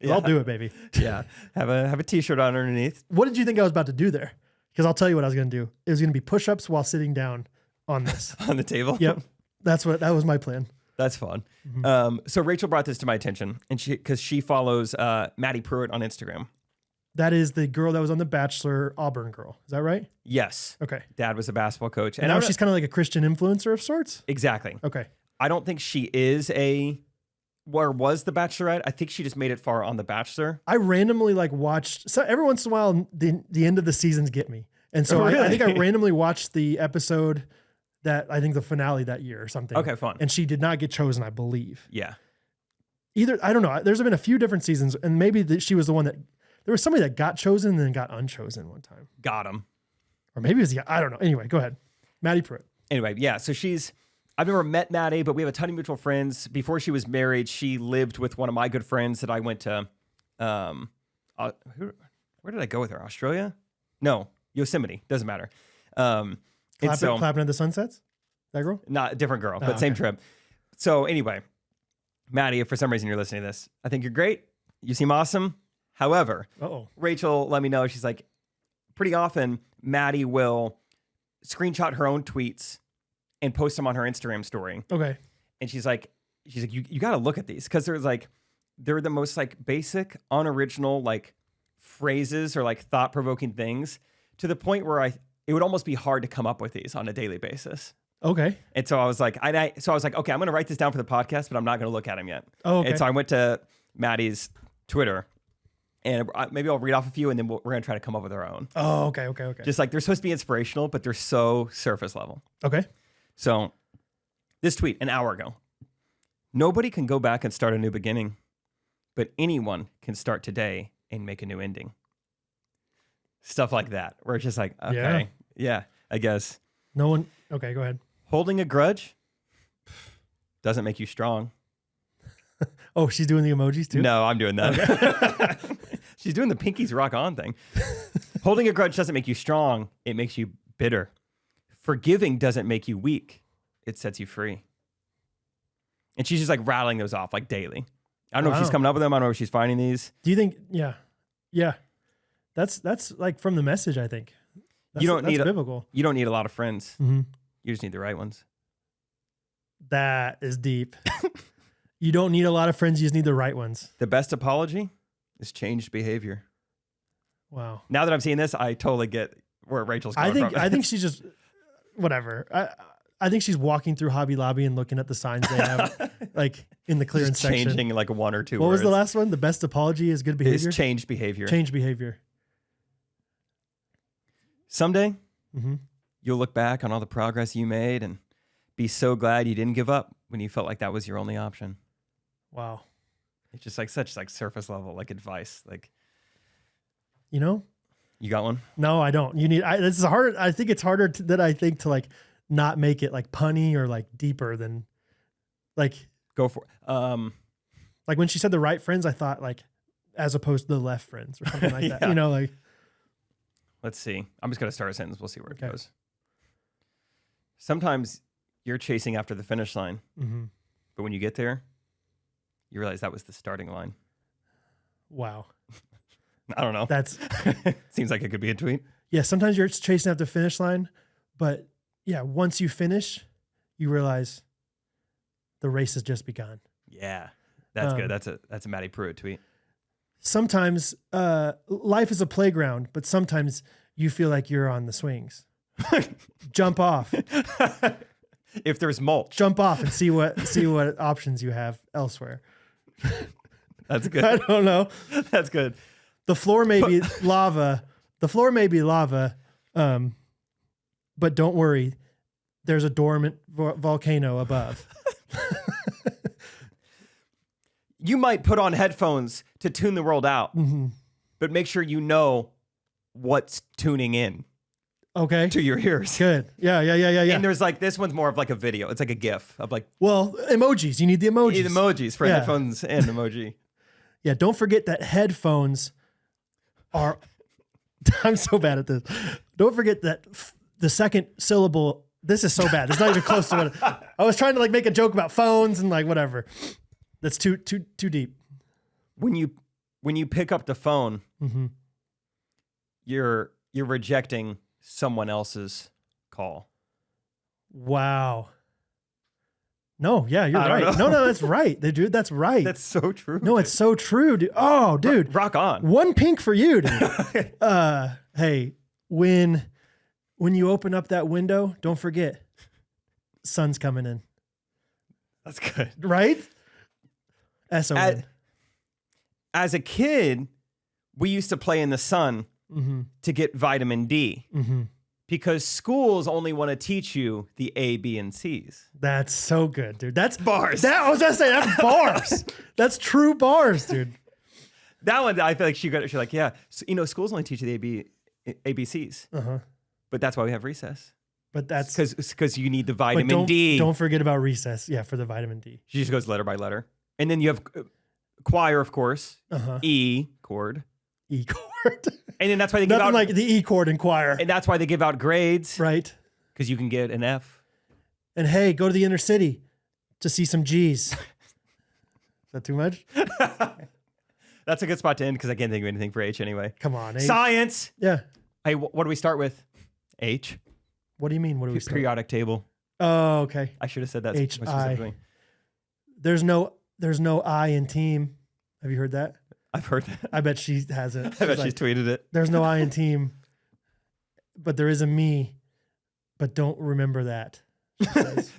I'll do it, baby. Yeah. Have a t-shirt on underneath. What did you think I was about to do there? Because I'll tell you what I was going to do. It was going to be push-ups while sitting down on this. On the table? Yep. That was my plan. That's fun. Mm-hmm. So Rachel brought this to my attention, and because she follows Madi Prewett on Instagram. That is the girl that was on The Bachelor, Auburn girl. Is that right? Yes. Okay. Dad was a basketball coach. And now she's kind of like a Christian influencer of sorts? Exactly. Okay. I don't think she is was The Bachelorette. I think she just made it far on The Bachelor. I randomly watched, so every once in a while, the end of the seasons get me. And so I think I randomly watched the episode that I think the finale that year or something. Okay, fun. And she did not get chosen, I believe. Yeah. I don't know. There's been a few different seasons, and maybe she was the one that, there was somebody that got chosen and then got unchosen one time. Got him. Or maybe it was, I don't know. Anyway, go ahead. Madi Prewett. Anyway, yeah. So I've never met Maddie, but we have a ton of mutual friends. Before she was married, she lived with one of my good friends that I went to, where did I go with her? Australia? No, Yosemite. Doesn't matter. Clapping at the Sunsets? That girl? Not a different girl, but same trip. So anyway, Maddie, if for some reason you're listening to this, I think you're great. You seem awesome. However, Rachel let me know, she's like, pretty often Maddie will screenshot her own tweets and post them on her Instagram story. Okay. And she's like, you got to look at these because they're the most basic, unoriginal phrases or thought-provoking things to the point where it would almost be hard to come up with these on a daily basis. Okay. And so I was like, okay, I'm going to write this down for the podcast, but I'm not going to look at them yet. Oh, okay. And so I went to Maddie's Twitter, and maybe I'll read off a few, and then we're going to try to come up with our own. Oh, okay. Just they're supposed to be inspirational, but they're so surface level. Okay. So this tweet, an hour ago. Nobody can go back and start a new beginning, but anyone can start today and make a new ending. Stuff like that, where it's just like, okay, yeah, I guess. No one. Okay, go ahead. Holding a grudge doesn't make you strong. Oh, she's doing the emojis too? No, I'm doing that. Okay. She's doing the pinkies rock on thing. Holding a grudge doesn't make you strong. It makes you bitter. Forgiving doesn't make you weak. It sets you free. And she's just like rattling those off like daily. I don't know if she's coming up with them. I don't know if she's finding these. Do you think? Yeah. That's like from the message. I think that's biblical. You don't need a lot of friends. Mm-hmm. You just need the right ones. That is deep. You don't need a lot of friends. You just need the right ones. The best apology is changed behavior. Wow. Now that I'm seeing this, I totally get where Rachel's coming from. I think she's just whatever. I think she's walking through Hobby Lobby and looking at the signs they have, like in the clearance section. Changing like one or two What words. was the last one? The best apology is good behavior? Is changed behavior. Change behavior. Someday, you'll look back on all the progress you made and be so glad you didn't give up when you felt like that was your only option. Wow. It's just like such like surface level like advice. Like, you know? You got one? No, I don't. This is hard. I think it's harder to like not make it like punny or like deeper than like go for it. Like when she said the right friends, I thought like as opposed to the left friends or something like that. You know, like let's see. I'm just gonna start a sentence. We'll see where it goes. Sometimes you're chasing after the finish line, but when you get there, you realize that was the starting line. Wow. I don't know. That's seems like it could be a tweet. Yeah, sometimes you're chasing after the finish line, but yeah, once you finish, you realize the race has just begun. Yeah, that's good. That's a Madi Prewett tweet. Sometimes life is a playground, but sometimes you feel like you're on the swings. Jump off. If there's mulch, jump off and see what options you have elsewhere. That's good. I don't know. That's good. The floor may be lava. The floor may be lava, but don't worry. There's a dormant volcano above. You might put on headphones to tune the world out, but make sure you know what's tuning in. Okay. To your ears. Good. Yeah. And there's like, this one's more of like a video. It's like a GIF of like. Well, emojis. You need the emojis. You need emojis for headphones and emoji. Yeah. Don't forget that headphones are, I'm so bad at this. Don't forget that the second syllable, this is so bad. It's not even close to what I was trying to like make a joke about phones and like whatever. That's too deep. When you pick up the phone, you're rejecting someone else's call. Wow. No, yeah, you're right. No, that's right. Dude, that's right. That's so true. No, it's so true, dude. Oh, dude. Rock on. One pink for you, dude. Hey, when you open up that window, don't forget, sun's coming in. That's good. Right? S-O-N. As a kid, we used to play in the sun to get vitamin D because schools only want to teach you the A, B, and C's. That's so good, dude. That's bars. I was going to say, that's bars. That's true bars, dude. That one, I feel like she's like, yeah, so, schools only teach you the ABCs. But that's why we have recess. But that's because you need the vitamin D. Don't forget about recess. Yeah, for the vitamin D. She just goes letter by letter. And then you have choir, of course. E chord. E chord. And then that's why they give Nothing out like the E chord in choir. And that's why they give out grades. Right. Because you can get an F. And hey, go to the inner city to see some G's. Is that too much? That's a good spot to end because I can't think of anything for H anyway. Come on, H. Science. Yeah. Hey, what do we start with? H. What do you mean? What do we start? Periodic table. Oh, okay. I should have said that H specifically. There's no I in team. Have you heard that? I've heard that. I bet she hasn't. I bet she's tweeted it. There's no I in team, but there is a me. But don't remember that.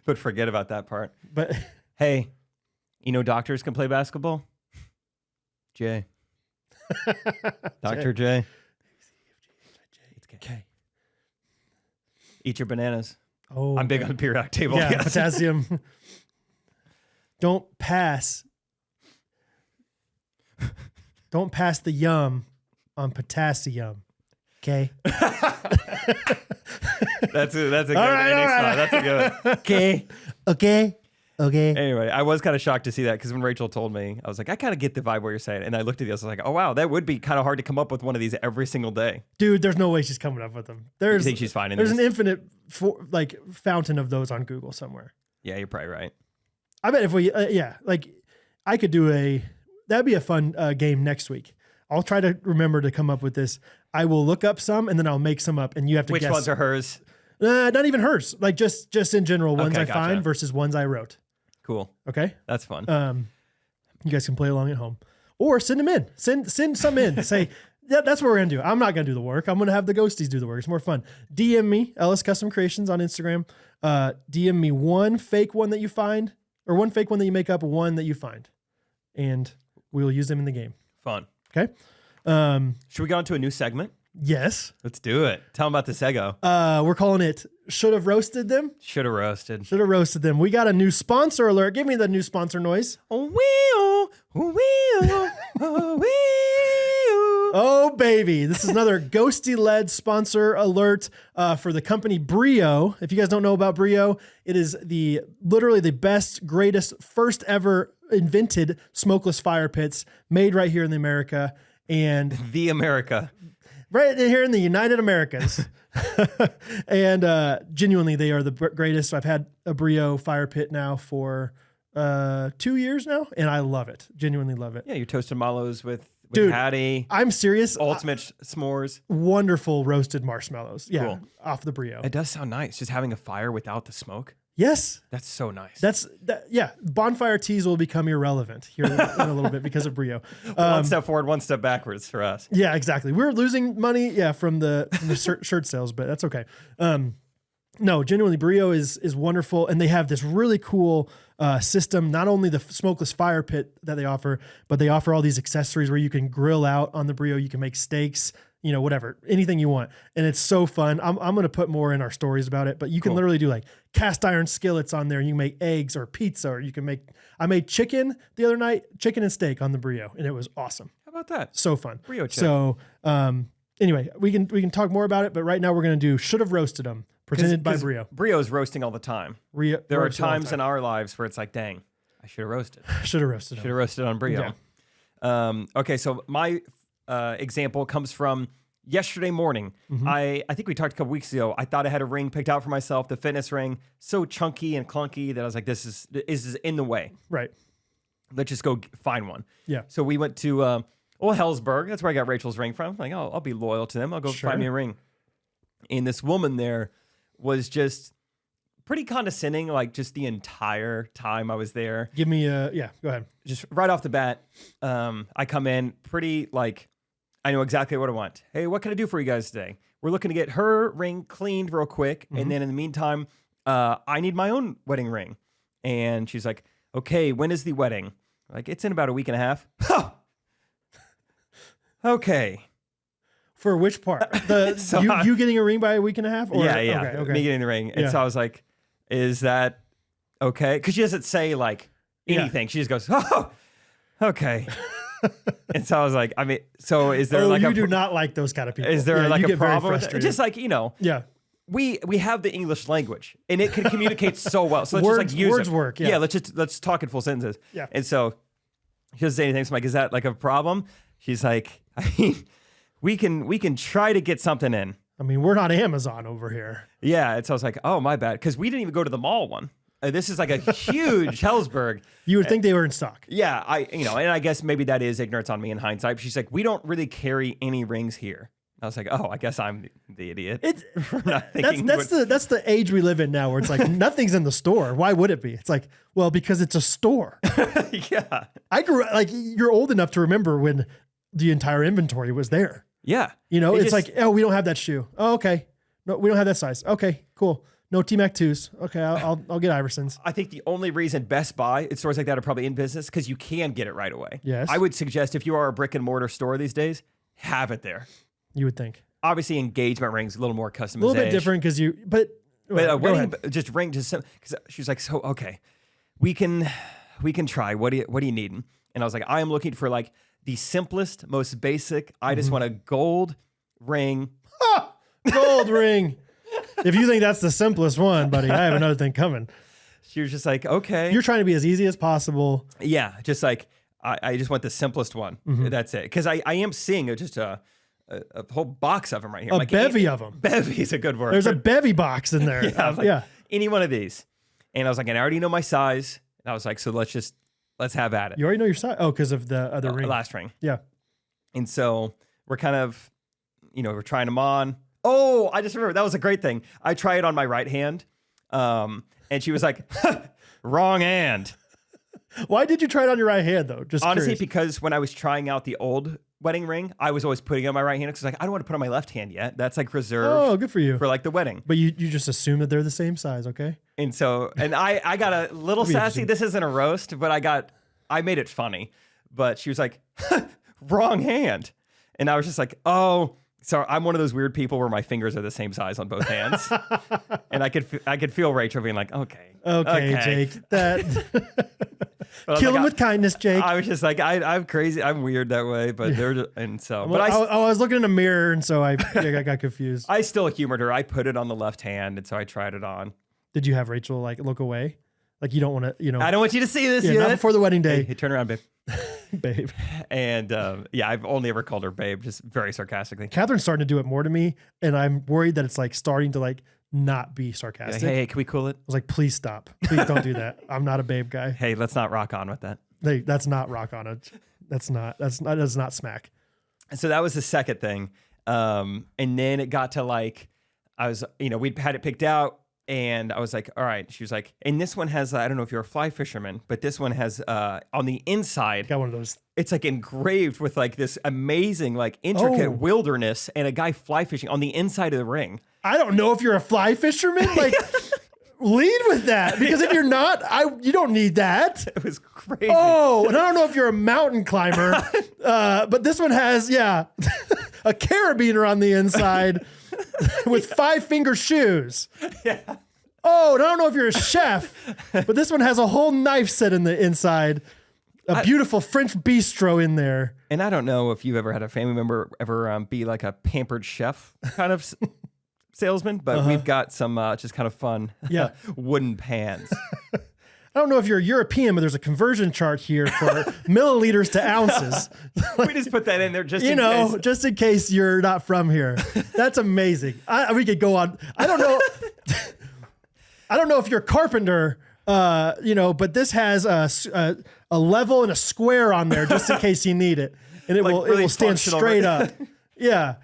But forget about that part. But hey, doctors can play basketball? J. Dr. J. It's K. Eat your bananas. Oh, I'm big on the periodic table. Yeah, yes. Potassium. Don't pass the yum on potassium. Okay. That's a good ending spot. That's a good one. Okay. Okay. Okay. Anyway, I was kind of shocked to see that because when Rachel told me, I was like, I kind of get the vibe what you're saying. And I looked at this, I was like, oh, wow, that would be kind of hard to come up with one of these every single day. Dude, there's no way she's coming up with them. You think she's finding There's these? an infinite fountain of those on Google somewhere. Yeah, you're probably right. I bet if we, I could do that'd be a fun game next week. I'll try to remember to come up with this. I will look up some and then I'll make some up and you have to guess. Which ones are hers? Not even hers. Like just in general, ones I gotcha. find versus ones I wrote. Cool. Okay. That's fun. You guys can play along at home or send them in. Send some in. Say, yeah, that's what we're going to do. I'm not going to do the work. I'm going to have the ghosties do the work. It's more fun. DM me, Ellis Custom Creations on Instagram. DM me one fake one that you find or one fake one that you make up, one that you find. And we'll use them in the game. Fun. Okay. Should we go into a new segment? Yes. Let's do it. Tell them about the Sego. We're calling it Should Have Roasted Them. Should have roasted. Should have roasted them. We got a new sponsor alert. Give me the new sponsor noise. Oh, baby. This is another ghosty-led sponsor alert for the company Brio. If you guys don't know about Brio, it is literally the best, greatest, first ever invented smokeless fire pits made right here in the America. And The America. right here in the United Americas. And genuinely, they are the greatest. I've had a Brio fire pit now for 2 years now, and I love it. Genuinely love it. Yeah, your toasted mallows with Dude, Hattie. I'm serious. Ultimate s'mores. Wonderful roasted marshmallows. Yeah, Cool. off the Brio. It does sound nice. Just having a fire without the smoke. Yes. That's so nice. Yeah. Bonfire teas will become irrelevant here in a little bit because of Brio. One step forward, one step backwards for us. Yeah, exactly. We're losing money, from the shirt sales, but that's okay. No, genuinely, Brio is wonderful, and they have this really cool system. Not only the smokeless fire pit that they offer, but they offer all these accessories where you can grill out on the Brio. You can make steaks, whatever, anything you want, and it's so fun. I'm going to put more in our stories about it, but you can literally do like cast iron skillets on there. You can make eggs or pizza, or you can make. I made chicken the other night, chicken and steak on the Brio, and it was awesome. How about that? So fun. Brio chick. So anyway, we can talk more about it, but right now we're going to do Should Have Roasted Them. Presented by Brio. Brio's roasting all the time. There are times in our lives where it's like, dang, I should have roasted. Should have roasted. Should have roasted on Brio. Yeah. Okay, so my example comes from yesterday morning. Mm-hmm. I think we talked a couple weeks ago. I thought I had a ring picked out for myself, the fitness ring, so chunky and clunky that I was like, this is in the way. Right. Let's just go find one. Yeah. So we went to Hellsberg. That's where I got Rachel's ring from. Like, I'll be loyal to them. I'll go find me a ring. And this woman there was just pretty condescending, like just the entire time I was there. Give me go ahead. Just right off the bat, I come in pretty like, I know exactly what I want. Hey, what can I do for you guys today? We're looking to get her ring cleaned real quick. Mm-hmm. And then in the meantime, I need my own wedding ring. And she's like, okay, when is the wedding? Like, it's in about a week and a half. Huh. Okay. For which part? So you getting a ring by a week and a half? Or? Yeah. Okay. Me getting the ring. And so I was like, is that okay? Because she doesn't say like anything. She just goes, oh, okay. And so I was like, I mean, so is there like you do not like those kind of people. Is there like a problem? Just like, Yeah. We have the English language and it can communicate so well. So let's just like use words it. Work. Yeah. Let's talk in full sentences. Yeah. And so she doesn't say anything. So I'm like, is that like a problem? She's like, I mean, we can try to get something in. I mean, we're not Amazon over here. Yeah. And so I was like, oh, my bad. Because we didn't even go to the mall one. This is like a huge Hellsberg. You would think they were in stock. Yeah. And I guess maybe that is ignorance on me in hindsight. But she's like, we don't really carry any rings here. I was like, oh, I guess I'm the idiot. That's the age we live in now where it's like nothing's in the store. Why would it be? It's like, well, because it's a store. Yeah. I grew up, like, you're old enough to remember when the entire inventory was there. Yeah. It's like, oh, we don't have that shoe. Oh, okay. No, we don't have that size. Okay, cool. No T-Mac 2s. Okay, I'll get Iversons. I think the only reason Best Buy and stores like that are probably in business because you can get it right away. Yes. I would suggest if you are a brick and mortar store these days, have it there. You would think. Obviously, engagement rings a little more customization. A little bit different because a wedding just ring just because she was like, so okay, we can try. What do you need? And I was like, I am looking for like the simplest, most basic. I just want a gold ring Gold ring. If you think that's the simplest one, buddy, I have another thing coming. She was just like, okay. You're trying to be as easy as possible. Yeah, just like, I just want the simplest one. Mm-hmm. That's it. Because I am seeing just a whole box of them right here. A bevy of them. Bevy is a good word. There's a bevy box in there. Yeah, any one of these. And I was like, and I already know my size. And I was like, so let's have at it. You already know your size? Oh, because of the other ring. Last ring. Yeah. And so we're kind of, we're trying them on. Oh, I just remember that was a great thing. I try it on my right hand. And she was like, wrong hand. Why did you try it on your right hand, though? Just honestly, curious. Because when I was trying out the old wedding ring, I was always putting it on my right hand because like I don't want to put it on my left hand yet. That's like reserved. Oh, good for you. For like the wedding. But you just assume that they're the same size, okay? And so, I got a little sassy. This isn't a roast, but I made it funny. But she was like, wrong hand. And I was just like, oh. So I'm one of those weird people where my fingers are the same size on both hands. And I could feel Rachel being like, okay, Jake, that kill him with kindness, Jake. I was just like, I'm crazy. I'm weird that way, but they're just, and so, but I was looking in a mirror and so I got confused. I still humored her. I put it on the left hand. And so I tried it on. Did you have Rachel like look away? Like you don't want to, I don't want you to see this yet. Not before the wedding day. Hey, turn around, babe. Babe. And I've only ever called her babe, just very sarcastically. Catherine's starting to do it more to me, and I'm worried that it's like starting to like not be sarcastic. Like, hey, can we cool it? I was like, please stop. Please don't do that. I'm not a babe guy. Hey, let's not rock on with that. Hey, that's not rock on it. That's not smack. So that was the second thing. And then it got to like, I was, we'd had it picked out. And I was like, all right. She was like, and this one has, I don't know if you're a fly fisherman, but this one has on the inside. Got one of those. It's like engraved with like this amazing, like intricate wilderness and a guy fly fishing on the inside of the ring. I don't know if you're a fly fisherman. Like, lead with that. Because if you're not, you don't need that. It was crazy. Oh, and I don't know if you're a mountain climber, but this one has, a carabiner on the inside. With 5-finger shoes. Yeah. Oh, and I don't know if you're a chef, but this one has a whole knife set in the inside. A beautiful French bistro in there. And I don't know if you've ever had a family member ever be like a pampered chef kind of salesman, but we've got some just kind of fun wooden pans. I don't know if you're European, but there's a conversion chart here for milliliters to ounces. We just put that in there just just in case you're not from here. That's amazing. We could go on. I don't know. I don't know if you're a carpenter, but this has a level and a square on there just in case you need it, and it will stand straight up. Yeah.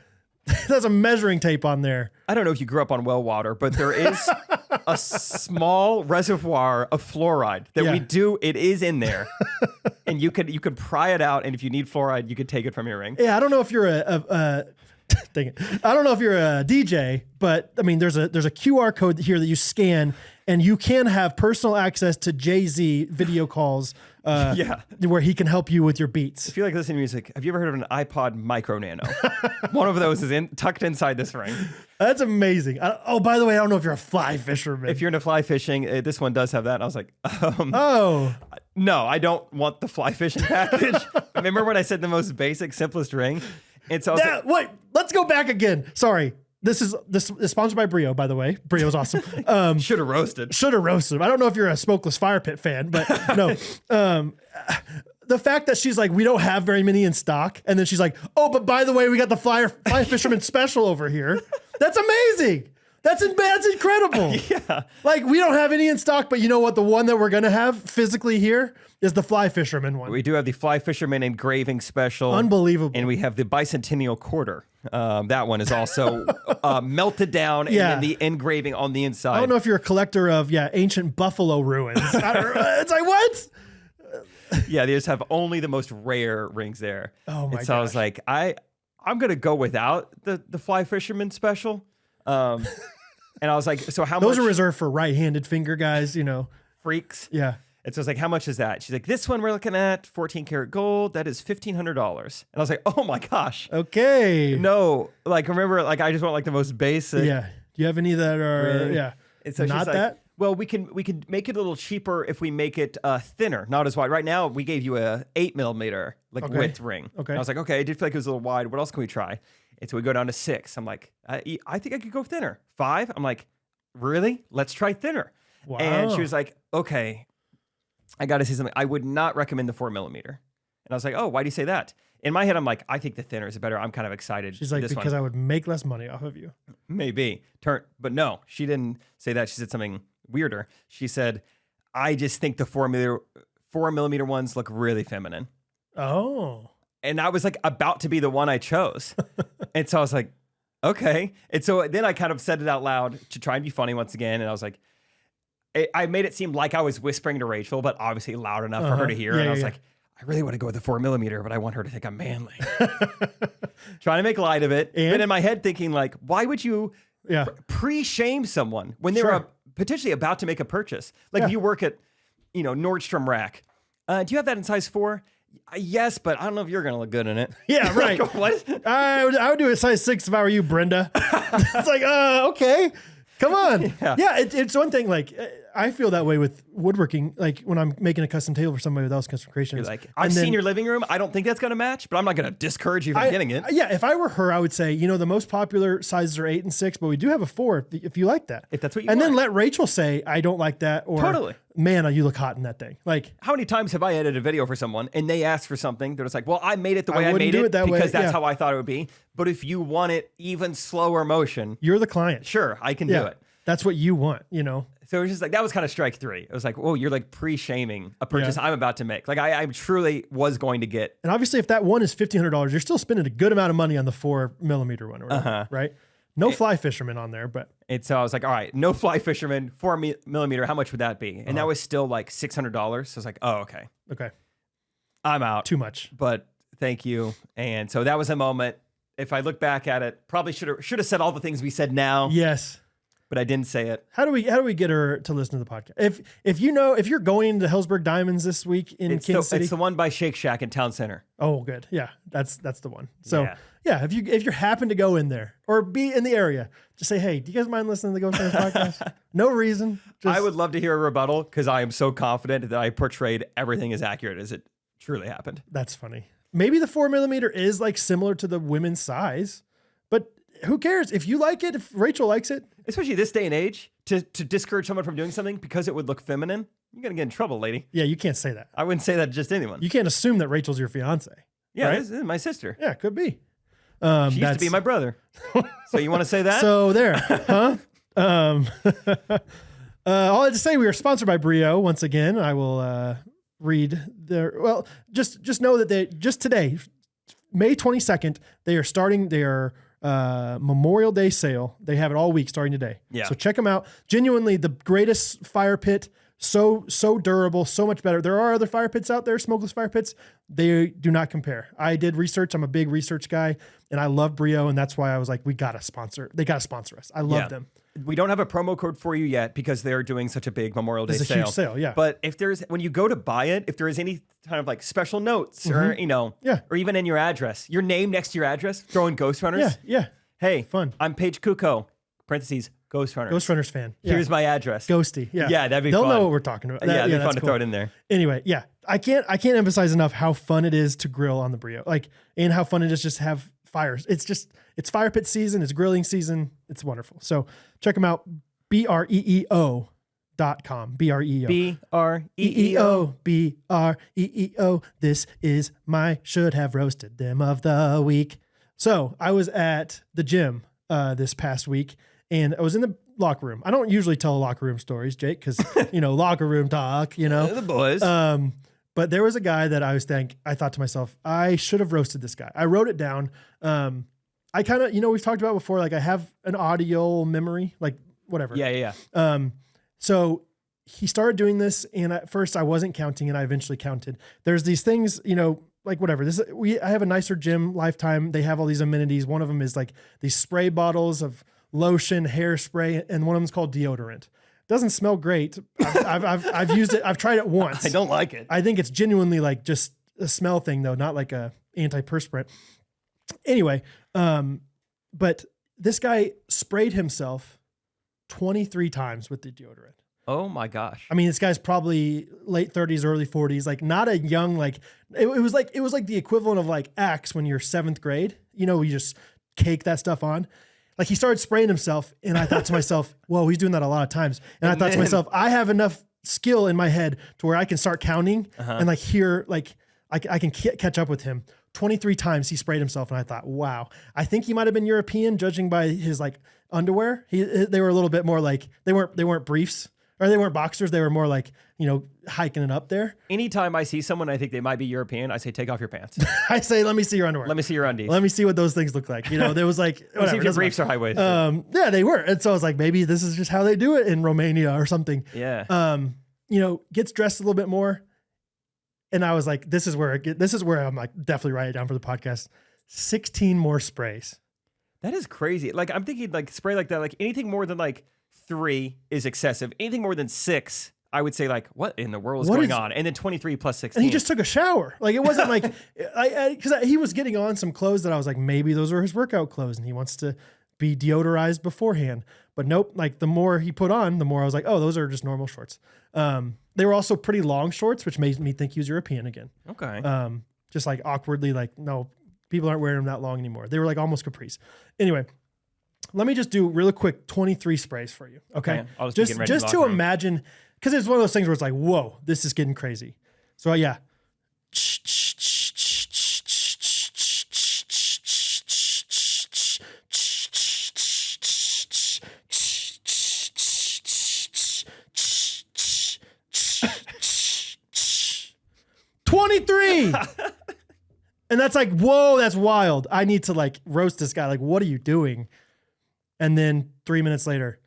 There's a measuring tape on there. I don't know if you grew up on well water, but there is a small reservoir of fluoride that we do. It is in there, and you could pry it out. And if you need fluoride, you could take it from your ring. Yeah, I don't know if you're dang it. I don't know if you're a DJ, but I mean, there's a QR code here that you scan, and you can have personal access to Jay-Z video calls. Where he can help you with your beats. If you like listening to music, have you ever heard of an iPod Micro Nano? One of those is tucked inside this ring. That's amazing. By the way, I don't know if you're a fly fisherman. If you're into fly fishing, this one does have that. And I was like, no, I don't want the fly fishing package. Remember when I said the most basic, simplest ring? And so wait, let's go back again. Sorry. This is sponsored by Brio, by the way. Brio's awesome. Should have roasted. I don't know if you're a smokeless fire pit fan, but no. The fact that she's like, we don't have very many in stock. And then she's like, oh, but by the way, we got the fly fisherman special over here. That's amazing. That's incredible. Yeah. Like, we don't have any in stock, but you know what? The one that we're going to have physically here is the fly fisherman one. We do have the fly fisherman engraving special. Unbelievable. And we have the bicentennial quarter. That one is also melted down and then the engraving on the inside. I don't know if you're a collector of ancient buffalo ruins. It's like, what? Yeah, they just have only the most rare rings there. Oh my gosh. So I was like, I'm gonna go without the fly fisherman special. And I was like, so how much? Those are reserved for right-handed finger guys, freaks. Yeah. And so I was like, how much is that? She's like, this one we're looking at 14 karat gold. That is $1,500. And I was like, oh my gosh. Okay. No, remember, I just want the most basic. Yeah. Do you have any that are, And so not she's like, that? Well, we can make it a little cheaper if we make it thinner, not as wide. Right now, we gave you a 8mm width ring. Okay. And I was like, okay, I did feel like it was a little wide. What else can we try? And so we go down to 6. I'm like, I think I could go thinner. 5. I'm like, really? Let's try thinner. Wow. And she was like, okay, I got to say something. I would not recommend the 4mm. And I was like, oh, why do you say that? In my head, I'm like, I think the thinner is better. I'm kind of excited. She's like, because I would make less money off of you. Maybe. But no, she didn't say that. She said something weirder. She said, I just think the 4mm ones look really feminine. Oh. And I was like about to be the one I chose. And so I was like, okay. And so then I kind of said it out loud to try and be funny once again. And I was like, I made it seem like I was whispering to Rachel, but obviously loud enough for her to hear. And I was like, I really want to go with the 4mm, but I want her to think I'm manly. Trying to make light of it. And in my head thinking like, why would you pre-shame someone when they were potentially about to make a purchase? Like if you work at, Nordstrom Rack. Do you have that in size 4? Yes, but I don't know if you're going to look good in it. Yeah, right. Like, what? I would do a size 6 if I were you, Brenda. It's like, okay. Come on. Yeah, it's one thing. Like, I feel that way with woodworking. Like, when I'm making a custom table for somebody with else custom creations. You're like, I've seen your living room. I don't think that's going to match, but I'm not going to discourage you from getting it. Yeah, if I were her, I would say, the most popular sizes are 8 and 6, but we do have a 4 if you like that. If that's what you want. And then let Rachel say, I don't like that. Or, totally. Man, you look hot in that thing. Like, how many times have I edited a video for someone and they asked for something? They're just like, well, I made it the way I made it because that's how I thought it would be. But if you want it even slower motion, you're the client. Sure, I can do it. That's what you want, So it was just like, that was kind of strike 3. It was like, whoa, you're like pre-shaming a purchase I'm about to make. Like I truly was going to get. And obviously if that one is $1,500, you're still spending a good amount of money on the 4mm one, or whatever, right? No fly fisherman on there, but. And so I was like, all right, no fly fisherman, 4mm, how much would that be? And that was still like $600. So I was like, oh, okay. Okay. I'm out. Too much. But thank you. And so that was a moment. If I look back at it, probably should have said all the things we said now. Yes. But I didn't say it. How do we get her to listen to the podcast? If you're going to Hillsburg Diamonds this week in Kansas City, it's the one by Shake Shack in Town Center. Oh, good. Yeah, that's the one. So if you happen to go in there or be in the area, just say, hey, do you guys mind listening to the Ghostrunners podcast? No reason. I would love to hear a rebuttal because I am so confident that I portrayed everything as accurate as it truly happened. That's funny. Maybe the 4mm is like similar to the women's size, but who cares? If you like it, if Rachel likes it. Especially this day and age, to discourage someone from doing something because it would look feminine, you're going to get in trouble, lady. Yeah, you can't say that. I wouldn't say that to just anyone. You can't assume that Rachel's your fiance. Yeah, right? This is my sister. Yeah, could be. She used to be my brother. So you want to say that? So there, huh? All I have to say, we are sponsored by Brio once again. I will read their. Well, just know that they just today, May 22nd, they are starting their Memorial Day sale. They have it all week starting today. Yeah. So check them out. Genuinely the greatest fire pit. So durable, so much better. There are other fire pits out there, smokeless fire pits. They do not compare. I did research. I'm a big research guy, and I love Brio, and that's why I was like, they got to sponsor us. I love them. We don't have a promo code for you yet because they're doing such a big Memorial Day sale. It's a huge sale, yeah. But when you go to buy it, if there is any kind of like special notes or, or even in your address, your name next to your address, throw in Ghostrunners. Yeah. Hey, fun. I'm Paige Kuko, parentheses, Ghostrunners. Ghostrunners fan. Yeah. Here's my address. Ghosty. Yeah. Yeah, that'd be They'll fun. know what we're talking about. It'd be fun to throw it in there. Anyway, yeah. I can't emphasize enough how fun it is to grill on the Brio. And how fun it is just to have fires. It's fire pit season. It's grilling season. It's wonderful. So check them out. Breo.com. Breo. Breo. This is my should have roasted them of the week. So I was at the gym this past week, and I was in the locker room. I don't usually tell locker room stories, Jake, because locker room talk. The boys. But there was a guy that I thought to myself, I should have roasted this guy. I wrote it down. I kind of, we've talked about before, like I have an audio memory, like whatever. Yeah. So he started doing this, and at first I wasn't counting, and I eventually counted. There's these things, like whatever. I have a nicer gym, Lifetime. They have all these amenities. One of them is like these spray bottles of lotion, hairspray, and one of them is called deodorant. Doesn't smell great. I've used it. I've tried it once. I don't like it. I think it's genuinely like just a smell thing though, not like a antiperspirant. Anyway, but this guy sprayed himself 23 times with the deodorant. Oh my gosh. I mean, this guy's probably late 30s, early 40s, like not a young, like it was like the equivalent of like X when you're 7th grade, you know, you just cake that stuff on. Like he started spraying himself and I thought to myself, whoa, he's doing that a lot of times. And I thought to myself, I have enough skill in my head to where I can start counting and like hear, like I can catch up with him. 23 times he sprayed himself. And I thought, wow, I think he might've been European judging by his like underwear. They were a little bit more like, they weren't briefs. Or they weren't boxers. They were more like, you know, hiking it up there. Anytime I see someone, I think they might be European, I say, take off your pants. I say, let me see your underwear. Let me see your undies. Let me see what those things look like. You know, there was like, Let me see if your briefs are high-waisted. Yeah, they were. And so I was like, maybe this is just how they do it in Romania or something. Yeah. You know, gets dressed a little bit more. And I was like, this is where I'm like, definitely write it down for the podcast. 16 more sprays. That is crazy. Like, I'm thinking like spray like that, like anything more than like 3 is excessive. Anything more than 6, I would say like, what in the world is going on? And then 23 plus 16. And he just took a shower. Like it wasn't like, because he was getting on some clothes that I was like, maybe those are his workout clothes and he wants to be deodorized beforehand. But nope, like the more he put on, the more I was like, oh, those are just normal shorts. They were also pretty long shorts, which made me think he was European again. Okay. Just like awkwardly, like, no, people aren't wearing them that long anymore. They were like almost capris. Anyway. Let me just do really quick 23 sprays for you. Okay. I'll just to imagine, because it's one of those things where it's like, whoa, this is getting crazy. So yeah. 23. And that's like, whoa, that's wild. I need to like roast this guy. Like, what are you doing? And then 3 minutes later,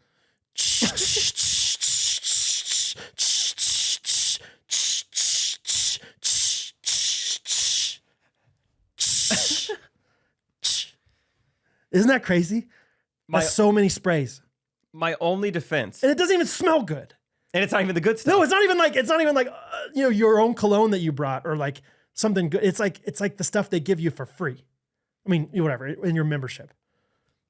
isn't that crazy? That's so many sprays. My only defense, and it doesn't even smell good. And it's not even the good stuff. No, it's not even like you know, your own cologne that you brought or like something good. It's like the stuff they give you for free. I mean, whatever, in your membership.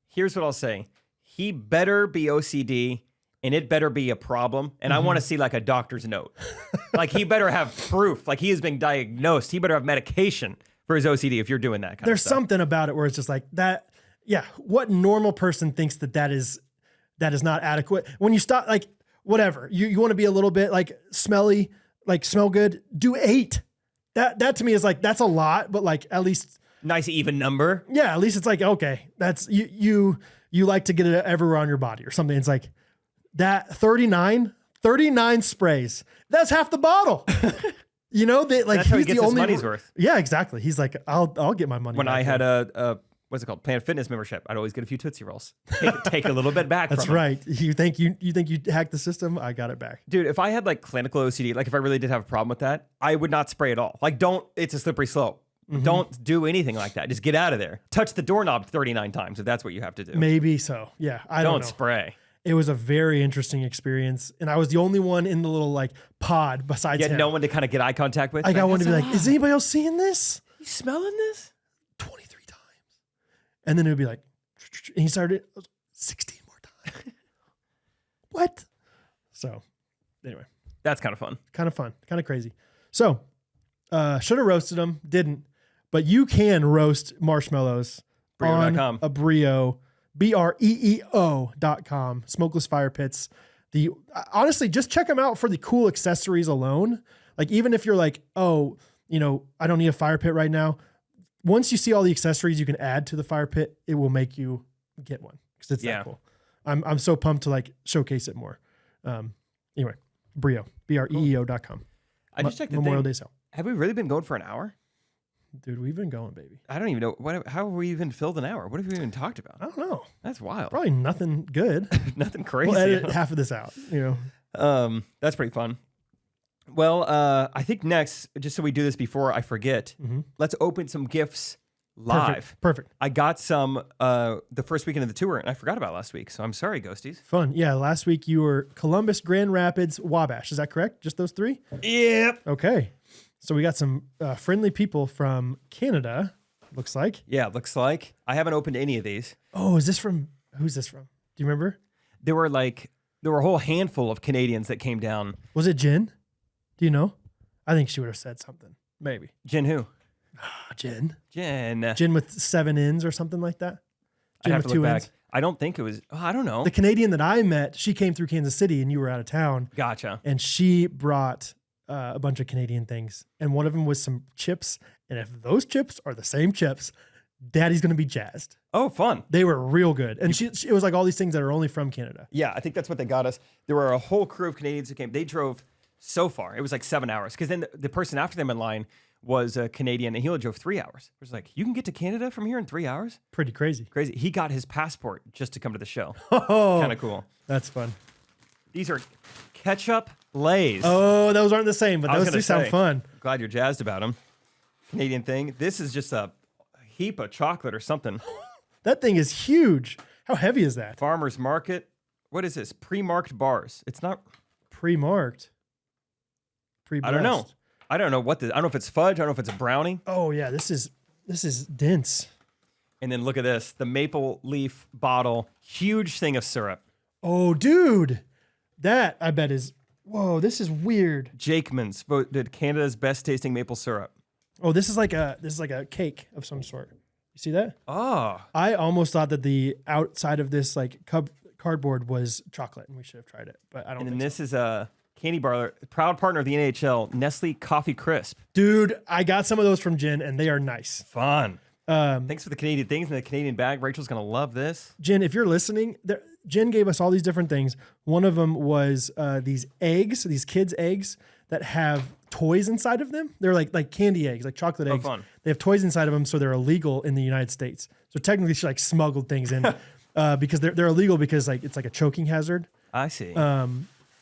Here's what I'll say. He better be OCD and it better be a problem. And I want to see like a doctor's note. Like he better have proof. Like he is being diagnosed. He better have medication for his OCD if you're doing that kind of stuff. There's something about it where it's just like that. Yeah. What normal person thinks that is not adequate? When you stop, like whatever, you want to be a little bit like smelly, like smell good, do 8. That to me is like, that's a lot, but like at least nice even number. Yeah. At least it's like, okay, that's you like to get it everywhere on your body or something. It's like that 39 sprays. That's half the bottle. You know, like that's how he gets his money's worth. Yeah, exactly. He's like, I'll get my money. When I had a what's it called? Planet Fitness membership, I'd always get a few Tootsie Rolls. Take a little bit back. That's from right. Him. You think you hacked the system? I got it back. Dude, if I had like clinical OCD, like if I really did have a problem with that, I would not spray at all. Like it's a slippery slope. Mm-hmm. Don't do anything like that. Just get out of there. Touch the doorknob 39 times if that's what you have to do. Maybe so. Yeah. I don't know. Spray. It was a very interesting experience. And I was the only one in the little like pod besides him. No one to kind of get eye contact with. I got one to be like, is anybody else seeing this? You smelling this? 23 times. And then it would be like, and he started 16 more times. What? So anyway. That's kind of fun. Kind of crazy. So should have roasted them, didn't. But you can roast marshmallows on a Brio, Breo.com, smokeless fire pits. Honestly, just check them out for the cool accessories alone. Like even if you're like, oh, you know, I don't need a fire pit right now. Once you see all the accessories you can add to the fire pit, it will make you get one because it's that cool. I'm so pumped to like showcase it more. Anyway, Brio, Breo.com. I just checked the Memorial Day sale. Have we really been going for an hour? Dude, we've been going, baby. I don't even know. How have we even filled an hour? What have we even talked about? I don't know. That's wild. Probably nothing good. Nothing crazy. We'll edit half of this out, you know. That's pretty fun. Well, I think next, just so we do this before I forget, let's open some gifts live. Perfect. I got some the first weekend of the tour, and I forgot about last week, so I'm sorry, Ghosties. Fun. Yeah, last week you were Columbus, Grand Rapids, Wabash. Is that correct? Just those 3? Yep. Okay. So we got some friendly people from Canada, looks like. Yeah, looks like. I haven't opened any of these. Oh, who's this from? Do you remember? There were like there were a whole handful of Canadians that came down. Was it Jen? Do you know? I think she would have said something. Maybe. Jen who? Jen. Jen. Jen with 7 N's or something like that. Jen I'd have with to look 2 back. N's. I don't think it was. Oh, I don't know. The Canadian that I met, she came through Kansas City and you were out of town. Gotcha. And she brought a bunch of Canadian things. And one of them was some chips. And if those chips are the same chips, Daddy's going to be jazzed. Oh, fun. They were real good. And it was like all these things that are only from Canada. Yeah, I think that's what they got us. There were a whole crew of Canadians who came. They drove so far. It was like 7 hours. Because then the person after them in line was a Canadian, and he only drove 3 hours. It was like, you can get to Canada from here in 3 hours? Pretty crazy. Crazy. He got his passport just to come to the show. Oh, kind of cool. That's fun. These are ketchup Lays. Oh, those aren't the same, but those do sound fun. Glad you're jazzed about them. Canadian thing. This is just a heap of chocolate or something. That thing is huge. How heavy is that? Farmer's Market. What is this? Pre-marked bars. It's not pre-marked. I don't know. I don't know what this. I don't know if it's fudge. I don't know if it's a brownie. Oh yeah, this is dense. And then look at this, the maple leaf bottle, huge thing of syrup. Oh, dude, that I bet is. Whoa, this is weird. Jakeman's voted Canada's best tasting maple syrup. Oh, this is like a cake of some sort. You see that? Oh, I almost thought that the outside of this like cardboard was chocolate, and we should have tried it, but I don't. And then think this so. is a candy bar, proud partner of the NHL, Nestle Coffee Crisp. Dude, I got some of those from Jen, and they are nice. Fun. Thanks for the Canadian things in the Canadian bag. Rachel's gonna love this. Jen, if you're listening, Jen gave us all these different things. One of them was these eggs, these kids' eggs that have toys inside of them. They're like candy eggs, like chocolate eggs. Fun. They have toys inside of them, so they're illegal in the United States. So technically, she like smuggled things in because they're illegal because like it's like a choking hazard. I see.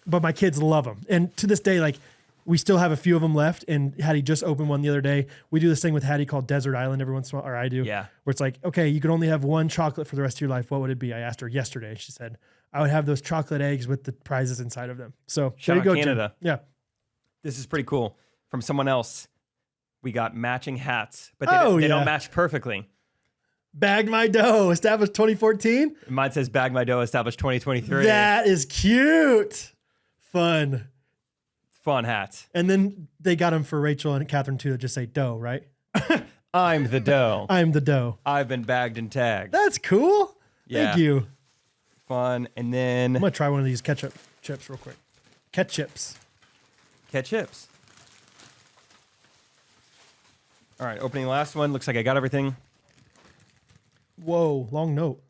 But my kids love them, and to this day, like we still have a few of them left. And Hattie just opened one the other day. We do this thing with Hattie called Desert Island every once in a while, or I do. Yeah. Where it's like, okay, you could only have one chocolate for the rest of your life. What would it be? I asked her yesterday. She said, I would have those chocolate eggs with the prizes inside of them. So Shout there you out go, Canada. Jen. Yeah. This is pretty cool. From someone else, we got matching hats, but they don't match perfectly. Bagged My Dough, established 2014. Mine says Bag My Dough, established 2023. That is cute. Fun. Fun hats. And then they got them for Rachel and Catherine too that just say dough, right? I'm the dough. I'm the dough. I've been bagged and tagged. That's cool. Yeah. Thank you. Fun. And then I'm going to try one of these ketchup chips real quick. Ketchups. Ketchups. All right, opening the last one. Looks like I got everything. Whoa, long note.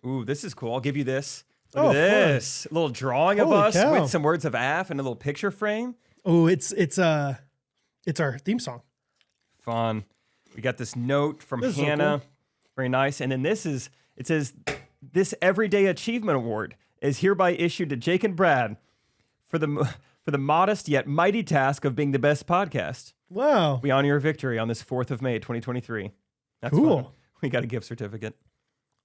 Ooh, this is cool. I'll give you this. Look Oh, at this. A little drawing of Holy us cow. with some words of AF and a little picture frame. Oh, it's our theme song. Fun. We got this note from This is so Hannah. cool. Very nice. And then it says, this Everyday Achievement Award is hereby issued to Jake and Brad for the modest yet mighty task of being the best podcast. Wow. We honor your victory on this 4th of May, 2023. That's Cool. fun. We got a gift certificate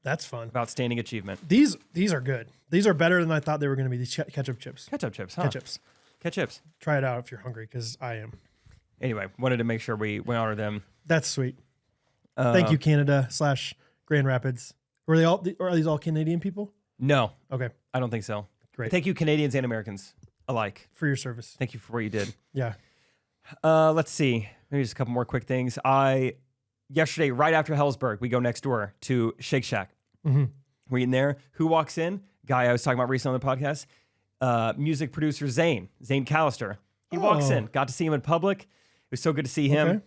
That's fun. of outstanding achievement. These are good. These are better than I thought they were going to be. These ketchup chips. Ketchup chips, huh? Ketchups. Ketchups. Try it out if you're hungry, because I am. Anyway, wanted to make sure we honor them. That's sweet. Thank you, Canada / Grand Rapids. Are these all Canadian people? No, Okay, I don't think so. great. Thank you, Canadians and Americans alike. for your service. Thank you for what you did. Yeah. Let's see. Maybe just a couple more quick things. Yesterday, right after Hellsberg, we go next door to Shake Shack. Mm-hmm. We're in there. Who walks in? Guy I was talking about recently on the podcast. Music producer Zane Callister. He walks in. Got to see him in public. It was so good to see him.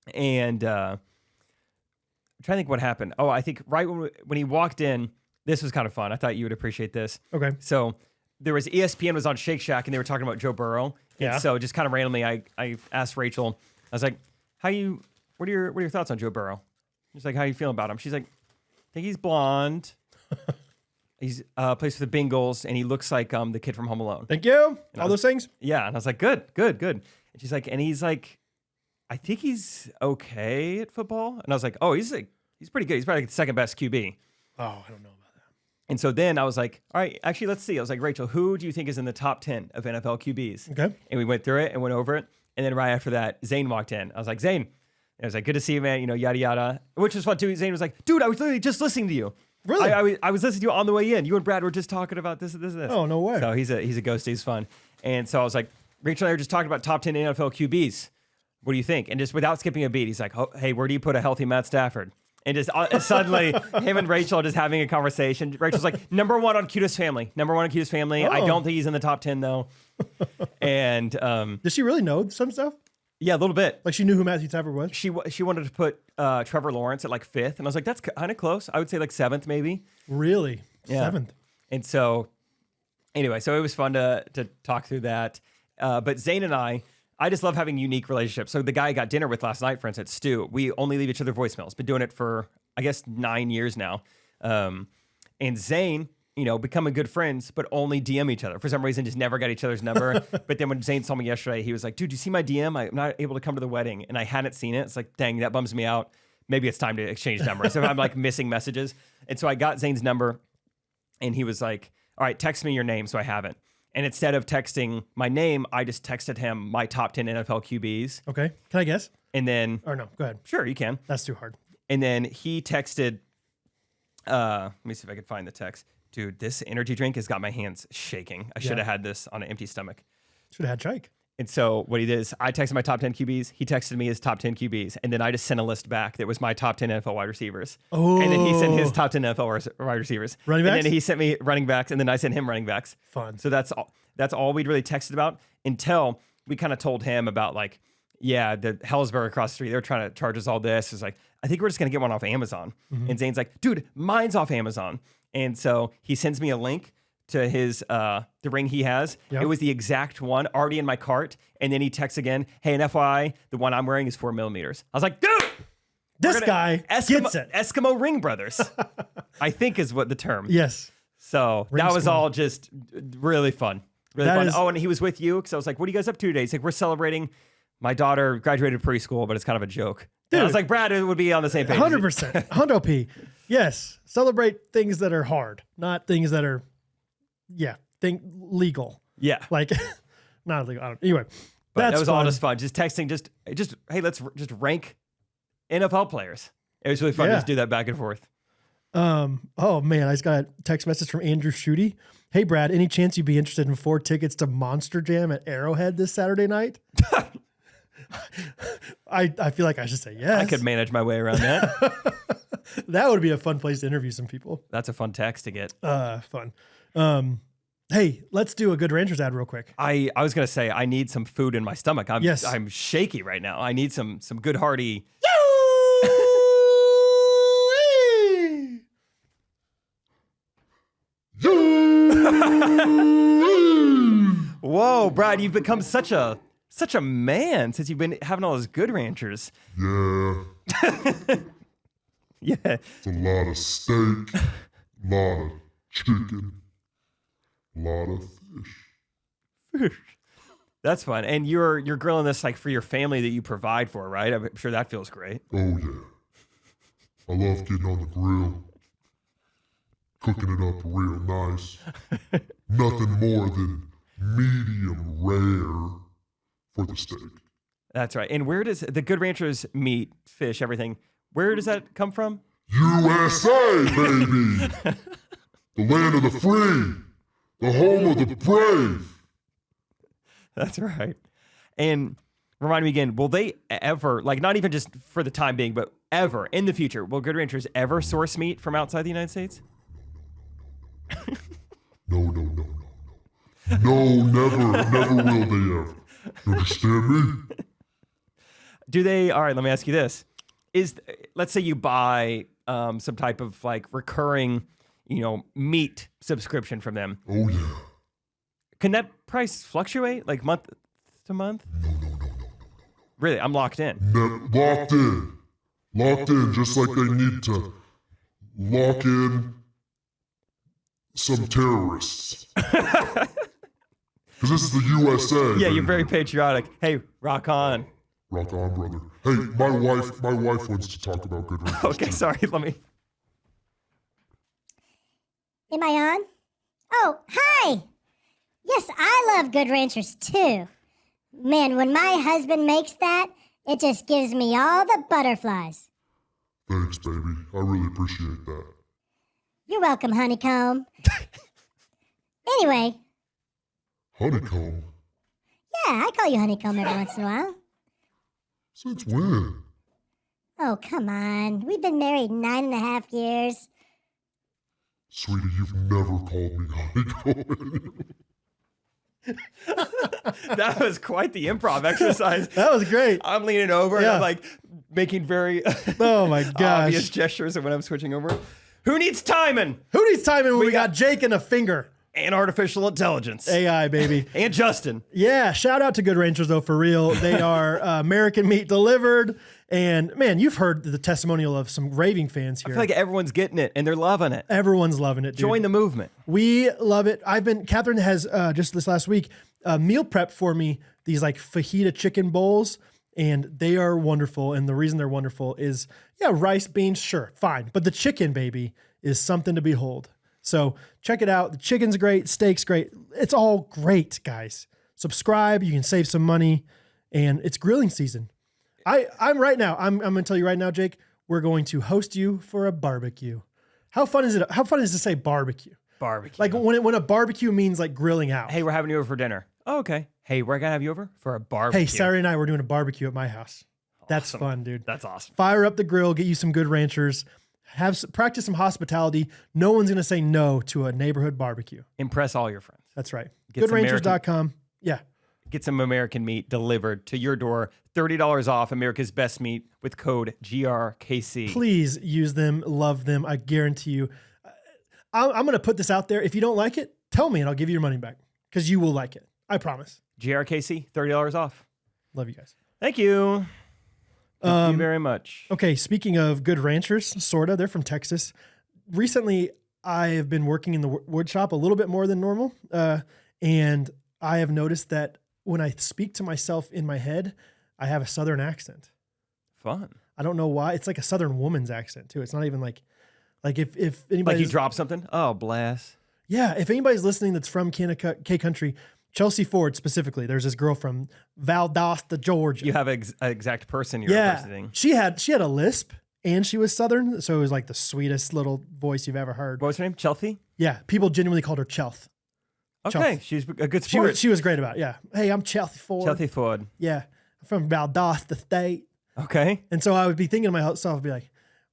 Okay. And I'm trying to think what happened. Oh, I think right when he walked in, this was kind of fun. I thought you would appreciate this. Okay. So there was ESPN was on Shake Shack and they were talking about Joe Burrow. Yeah. And so just kind of randomly, I asked Rachel. I was like, What are your thoughts on Joe Burrow? She's like, how you feeling about him? She's like, I think he's blonde. He's plays for the Bengals, and he looks like the kid from Home Alone. Thank you. All those things. Yeah, and I was like, good. And she's like, and he's like, I think he's okay at football. And I was like, oh, he's pretty good. He's probably like the second best QB. Oh, I don't know about that. And so then I was like, all right, actually, let's see. I was like, Rachel, who do you think is in the top 10 of NFL QBs? Okay. And we went through it and went over it. And then right after that, Zane walked in. I was like, Zane. And I was like, good to see you, man. You know, yada, yada. Which was fun, too. Zane was like, dude, I was literally just listening to you. Really? I was listening to you on the way in. You and Brad were just talking about this and this and this. Oh, no way. So he's a ghost. He's fun. And so I was like, Rachel and I were just talking about top 10 NFL QBs. What do you think? And just without skipping a beat, he's like, oh, hey, where do you put a healthy Matt Stafford? And just suddenly, him and Rachel are just having a conversation. Rachel's like, number one on cutest family. I don't think he's in the top 10, though. And does she really know some stuff? Yeah, a little bit. Like she knew who Matthew Stafford was? She wanted to put Trevor Lawrence at like 5th. And I was like, that's kind of close. I would say like 7th, maybe. Really? Yeah. 7th. And so, anyway, so it was fun to talk through that. But Zane and I just love having unique relationships. So the guy I got dinner with last night, for instance, Stu, we only leave each other voicemails. Been doing it for, I guess, 9 years now. And Zane, becoming good friends, but only DM each other. For some reason, just never got each other's number. But then when Zane saw me yesterday, he was like, dude, you see my DM? I'm not able to come to the wedding. And I hadn't seen it. It's like, dang, that bums me out. Maybe it's time to exchange numbers. So I'm like missing messages. And so I got Zane's number and he was like, all right, text me your name. So I haven't. And instead of texting my name, I just texted him my top 10 NFL QBs. Okay. Can I guess? And then... Or no, go ahead. Sure, you can. That's too hard. And then he texted... let me see if I can find the text. Dude, this energy drink has got my hands shaking. I should have had this on an empty stomach. Should have had Chike. And so what he did is I texted my top 10 QBs. He texted me his top 10 QBs. And then I just sent a list back that was my top 10 NFL wide receivers. Oh. And then he sent his top 10 NFL wide receivers. Running backs? And then he sent me running backs. And then I sent him running backs. Fun. So that's all we'd really texted about until we kind of told him about like, yeah, the Hellsburg across the street, they're trying to charge us all this. It's like, I think we're just going to get one off Amazon. Mm-hmm. And Zane's like, dude, mine's off Amazon. And so he sends me a link to his the ring he has. Yep. It was the exact one already in my cart. And then he texts again, hey, an FYI, the one I'm wearing is 4 millimeters. I was like, dude, this guy gets it. Eskimo Ring Brothers, I think is what the term. Yes. So Ring that was school. all just really fun. Really fun. Oh, and he was with you because I was like, what are you guys up to today? He's like, we're celebrating. My daughter graduated preschool, but it's kind of a joke. Dude, I was like, Brad, it would be on the same page. 100%. Hundo P. Yes. Celebrate things that are hard, not things that are, legal. Yeah. Like, not illegal. I don't, anyway. But that was all just fun. Just texting, just hey, let's just rank NFL players. It was really fun to just do that back and forth. Oh, man. I just got a text message from Andrew Schutte. Hey, Brad, any chance you'd be interested in 4 tickets to Monster Jam at Arrowhead this Saturday night? I feel like I should say yes. I could manage my way around that. That would be a fun place to interview some people. That's a fun text to get. Fun. Hey, let's do a Good Ranchers ad real quick. I was gonna say I need some food in my stomach. I'm shaky right now. I need some good hearty. Whoa, Brad, you've become such a man since you've been having all those Good Ranchers. Yeah. Yeah. It's a lot of steak, a lot of chicken, a lot of fish. That's fun. And you're grilling this like for your family that you provide for, right? I'm sure that feels great. Oh, yeah. I love getting on the grill, cooking it up real nice. Nothing more than medium rare for the steak. That's right. And where does the Good Ranchers meat, fish, everything, where does that come from? USA, baby! The land of the free, the home of the brave. That's right. And remind me again, will they ever, like not even just for the time being, but ever in the future, will Good Ranchers ever source meat from outside the United States? No. No, never will they ever. You understand me? Do they, all right, let me ask you this. Let's say you buy some type of like recurring, meat subscription from them. Oh, yeah. Can that price fluctuate like month to month? No. Really? I'm locked in. Locked in. Locked in, just like they need to lock in some terrorists. Because this is the USA. Yeah, baby. you're very patriotic. Hey, rock on. Rock on, brother. Hey, my wife wants to talk about Good Ranchers. Okay, too. sorry. Let me. Am I on? Oh, hi! Yes, I love Good Ranchers too. Man, when my husband makes that, it just gives me all the butterflies. Thanks, baby. I really appreciate that. You're welcome, honeycomb. Anyway. Honeycomb? Yeah, I call you honeycomb every once in a while. Since when? Oh, come on. We've been married 9.5 years. Sweetie, you've never called me honeycomb. That was quite the improv exercise. That was great. I'm leaning over and I'm like making very Oh my gosh. obvious gestures when I'm switching over. Who needs timing? Who needs timing when we got Jake and a finger? And artificial intelligence. AI, baby. And Justin. Yeah, shout out to Good Ranchers, though, for real. They are American meat delivered. And, man, you've heard the testimonial of some raving fans here. I feel like everyone's getting it and they're loving it. Everyone's loving it, dude. Join the movement. We love it. Catherine has, just this last week, meal prepped for me these, like, fajita chicken bowls. And they are wonderful. And the reason they're wonderful is, rice, beans, sure, fine. But the chicken, baby, is something to behold. So check it out. The chicken's great. Steak's great. It's all great, guys. Subscribe. You can save some money. And it's grilling season. I'm right now. I'm going to tell you right now, Jake, we're going to host you for a barbecue. How fun is it? How fun is it to say barbecue? Barbecue. Like when a barbecue means like grilling out. Hey, we're having you over for dinner. Oh, okay. Hey, we're going to have you over for a barbecue. Hey, Saturday night, we're doing a barbecue at my house. That's Awesome. fun, dude. That's awesome. Fire up the grill. Get you some Good Ranchers. Practice some hospitality. No one's going to say no to a neighborhood barbecue. Impress all your friends. That's right. Get some GoodRanchers.com. Yeah. Get some American meat delivered to your door. $30 off America's Best Meat with code GRKC. Please use them. Love them. I guarantee you. I'm going to put this out there. If you don't like it, tell me and I'll give you your money back because you will like it. I promise. GRKC, $30 off. Love you guys. Thank you. Thank you very much. Okay, speaking of Good Ranchers, sorta, they're from Texas. Recently, I have been working in the wood shop a little bit more than normal, and I have noticed that when I speak to myself in my head, I have a Southern accent. Fun. I don't know why. It's like a Southern woman's accent too. It's not even like if anybody Like you drop something? Oh, bless. Yeah, if anybody's listening that's from K Country, Chelsea Ford specifically, there's this girl from Valdosta, Georgia. You have an exact person you're impersonating. She had a lisp and she was Southern, so it was like the sweetest little voice you've ever heard. What was her name? Chelsea? Yeah, people genuinely called her Chelth. Okay, she's a good sport. She was great about it, yeah. Hey, I'm Chelsea Ford. Chelsea Ford. Yeah, I'm from Valdosta State. Okay. And so I would be thinking to myself, I'd be like,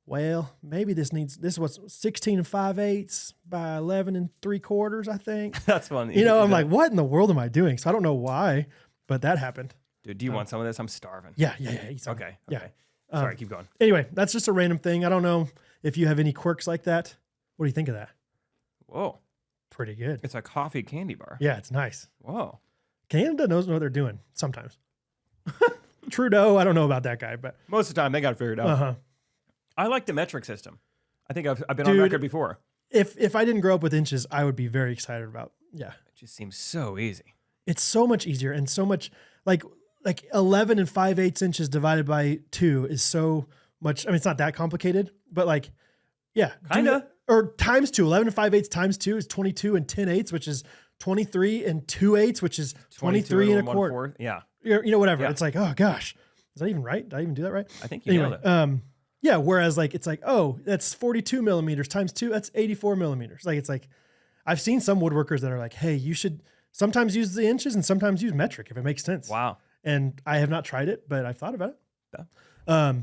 well, maybe this was 16 5/8 by 11 3/4, I think. That's fun. I'm like, what in the world am I doing? So I don't know why, but that happened. Dude, do you want some of this? I'm starving. Yeah. Okay. Yeah. Sorry, keep going. Anyway, that's just a random thing. I don't know if you have any quirks like that. What do you think of that? Whoa. Pretty good. It's a coffee candy bar. Yeah, it's nice. Whoa. Canada knows what they're doing sometimes. Trudeau, I don't know about that guy, but Most of the time, they got it figured out. uh-huh. I like the metric system. I think I've been on record before. If I didn't grow up with inches, I would be very excited about. Yeah. It just seems so easy. It's so much easier and so much like 11 5/8 inches divided by 2 is so much. I mean, it's not that complicated, but like, yeah. Kinda. Or times 2. 11 5/8 times 2 is 22 10/8, which is 23 2/8, which is 23 1/4. Yeah. Whatever. Yeah. It's like, oh gosh, is that even right? Did I even do that right? I think you nailed it. Yeah. Whereas like, it's like, oh, that's 42 millimeters times 2. That's 84 millimeters. Like, it's like, I've seen some woodworkers that are like, hey, you should sometimes use the inches and sometimes use metric if it makes sense. Wow. And I have not tried it, but I've thought about it. Yeah.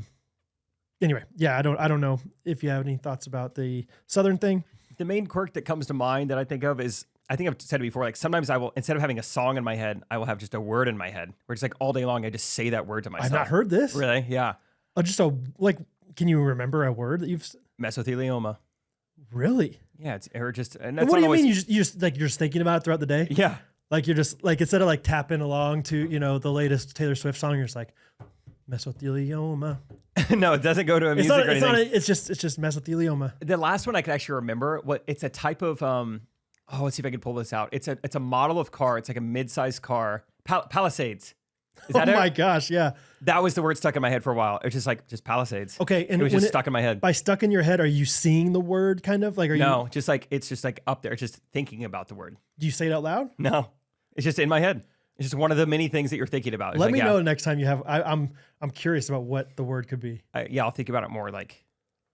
Anyway, yeah, I don't know if you have any thoughts about the Southern thing. The main quirk that comes to mind that I think of is, I think I've said it before, like sometimes I will, instead of having a song in my head, I will have just a word in my head where it's like all day long, I just say that word to myself. I've not heard this. Really? Yeah. Can you remember a word that you've Mesothelioma. really? Yeah. And And that's what do you always, mean? You're just thinking about it throughout the day? Yeah. Like you're just like, instead of like tapping along to, the latest Taylor Swift song, you're just like mesothelioma. No, it doesn't go to a music or anything. It's just mesothelioma. The last one I could actually remember, it's a type of, let's see if I can pull this out. It's a model of car. It's like a mid-sized car. Palisades. Is that Oh it? my gosh, yeah. That was the word stuck in my head for a while. It's just Palisades. Okay, and it was just stuck in my head. By stuck in your head, are you seeing the word kind of? Like, No, just like, it's just like up there. It's just thinking about the word. Do you say it out loud? No, it's just in my head. It's just one of the many things that you're thinking about. It's Let me know next time you have. I'm curious about what the word could be. I'll think about it more like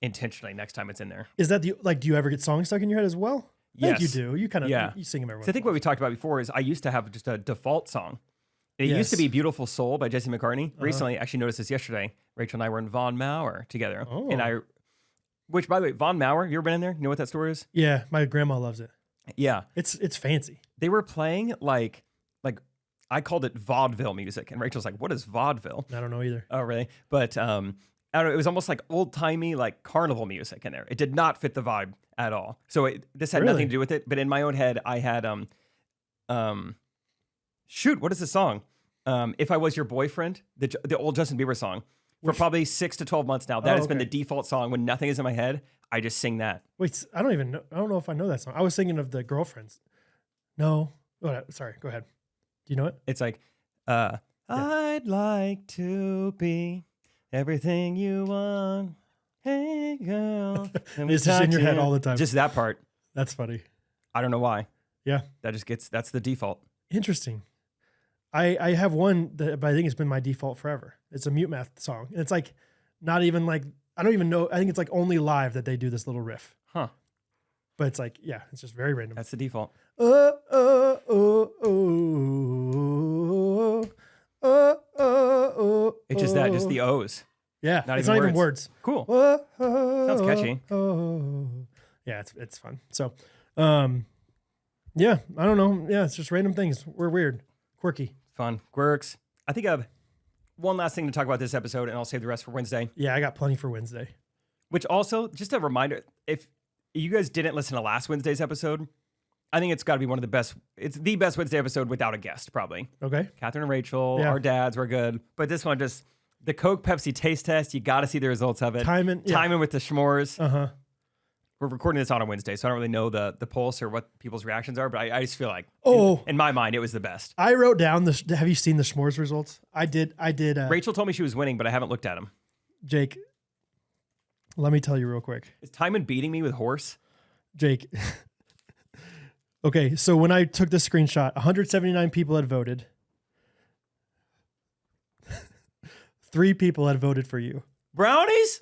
intentionally next time it's in there. Is that do you ever get songs stuck in your head as well? I think Yes. you do. You kind of you sing them every once So I think in a what we talked about before is I used to have just a default song. It used to be Beautiful Soul by Jesse McCartney. Recently, I actually noticed this yesterday. Rachel and I were in Von Mauer together. Oh. And which by the way, Von Mauer, you ever been in there? You know what that store is? Yeah, my grandma loves it. Yeah. It's fancy. They were playing like I called it vaudeville music. And Rachel's like, what is vaudeville? I don't know either. Oh, really? But I don't know, it was almost like old-timey like carnival music in there. It did not fit the vibe at all. So this had nothing to do with it. But in my own head, I had shoot, what is the song? If I Was Your Boyfriend, the old Justin Bieber song. For probably 6 to 12 months now, that has been the default song. When nothing is in my head, I just sing that. Wait, I don't even know. I don't know if I know that song. I was thinking of the Girlfriends. No. Oh, sorry, go ahead. Do you know it? It's like, I'd like to be everything you want. Hey, girl. It's just in your head all the time. Just that part. That's funny. I don't know why. Yeah. That's the default. Interesting. I have one that, but I think it's been my default forever. It's a Mute Math song. And it's like, not even like, I don't even know. I think it's like only live that they do this little riff. Huh. But it's like, yeah, it's just very random. That's the default. It's just that, just the O's. Yeah. Not it's even not even words. Cool. Sounds catchy. Yeah, it's fun. So, yeah, I don't know. Yeah, it's just random things. We're weird. Quirky. Fun. Quirks. I think I have one last thing to talk about this episode, and I'll save the rest for Wednesday. Yeah, I got plenty for Wednesday. Which also, just a reminder, if you guys didn't listen to last Wednesday's episode, I think it's got to be one of the best. It's the best Wednesday episode without a guest, probably. Okay. Catherine and Rachel, our dads were good. But this one, just the Coke Pepsi taste test, you got to see the results of it. Timing with the s'mores. Uh-huh. We're recording this on a Wednesday, so I don't really know the pulse or what people's reactions are, but I just feel like, in my mind, it was the best. I wrote down have you seen the s'mores results? I did. Rachel told me she was winning, but I haven't looked at them. Jake, let me tell you real quick. Is Timon beating me with horse? Jake. Okay, so when I took this screenshot, 179 people had voted. 3 people had voted for you. Brownies?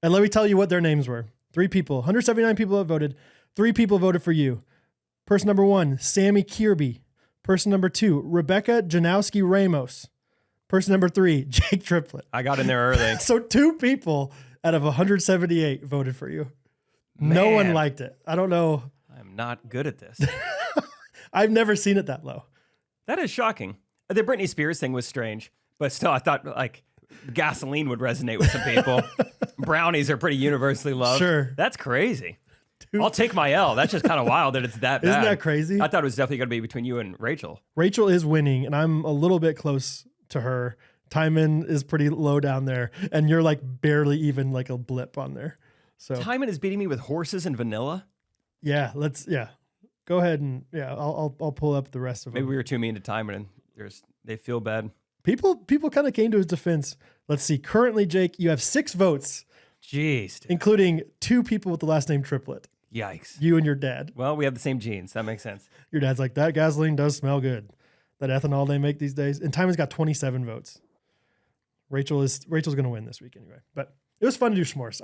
And let me tell you what their names were. 3 people. 179 people have voted. 3 people voted for you. Person number 1, Sammy Kirby. Person number 2, Rebecca Janowski Ramos. Person number 3, Jake Triplett. I got in there early. So 2 people out of 178 voted for you. Man. No one liked it. I don't know. I'm not good at this. I've never seen it that low. That is shocking. The Britney Spears thing was strange, but still, I thought like gasoline would resonate with some people. Brownies are pretty universally loved. Sure. That's crazy. Dude. I'll take my L. That's just kind of wild that it's that bad. Isn't that crazy? I thought it was definitely going to be between you and Rachel. Rachel is winning, and I'm a little bit close to her. Timon is pretty low down there, and you're like barely even like a blip on there. So Timon is beating me with horses and vanilla. Yeah, go ahead and I'll pull up the rest of them. Maybe we were too mean to Timon, and they feel bad. People kind of came to his defense. Let's see. Currently, Jake, you have 6 votes. Jeez, dude. Including 2 people with the last name Triplett. Yikes. You and your dad. Well, we have the same genes. That makes sense. Your dad's like, that gasoline does smell good. That ethanol they make these days. And Timon's got 27 votes. Rachel's going to win this week anyway. But it was fun to do s'mores.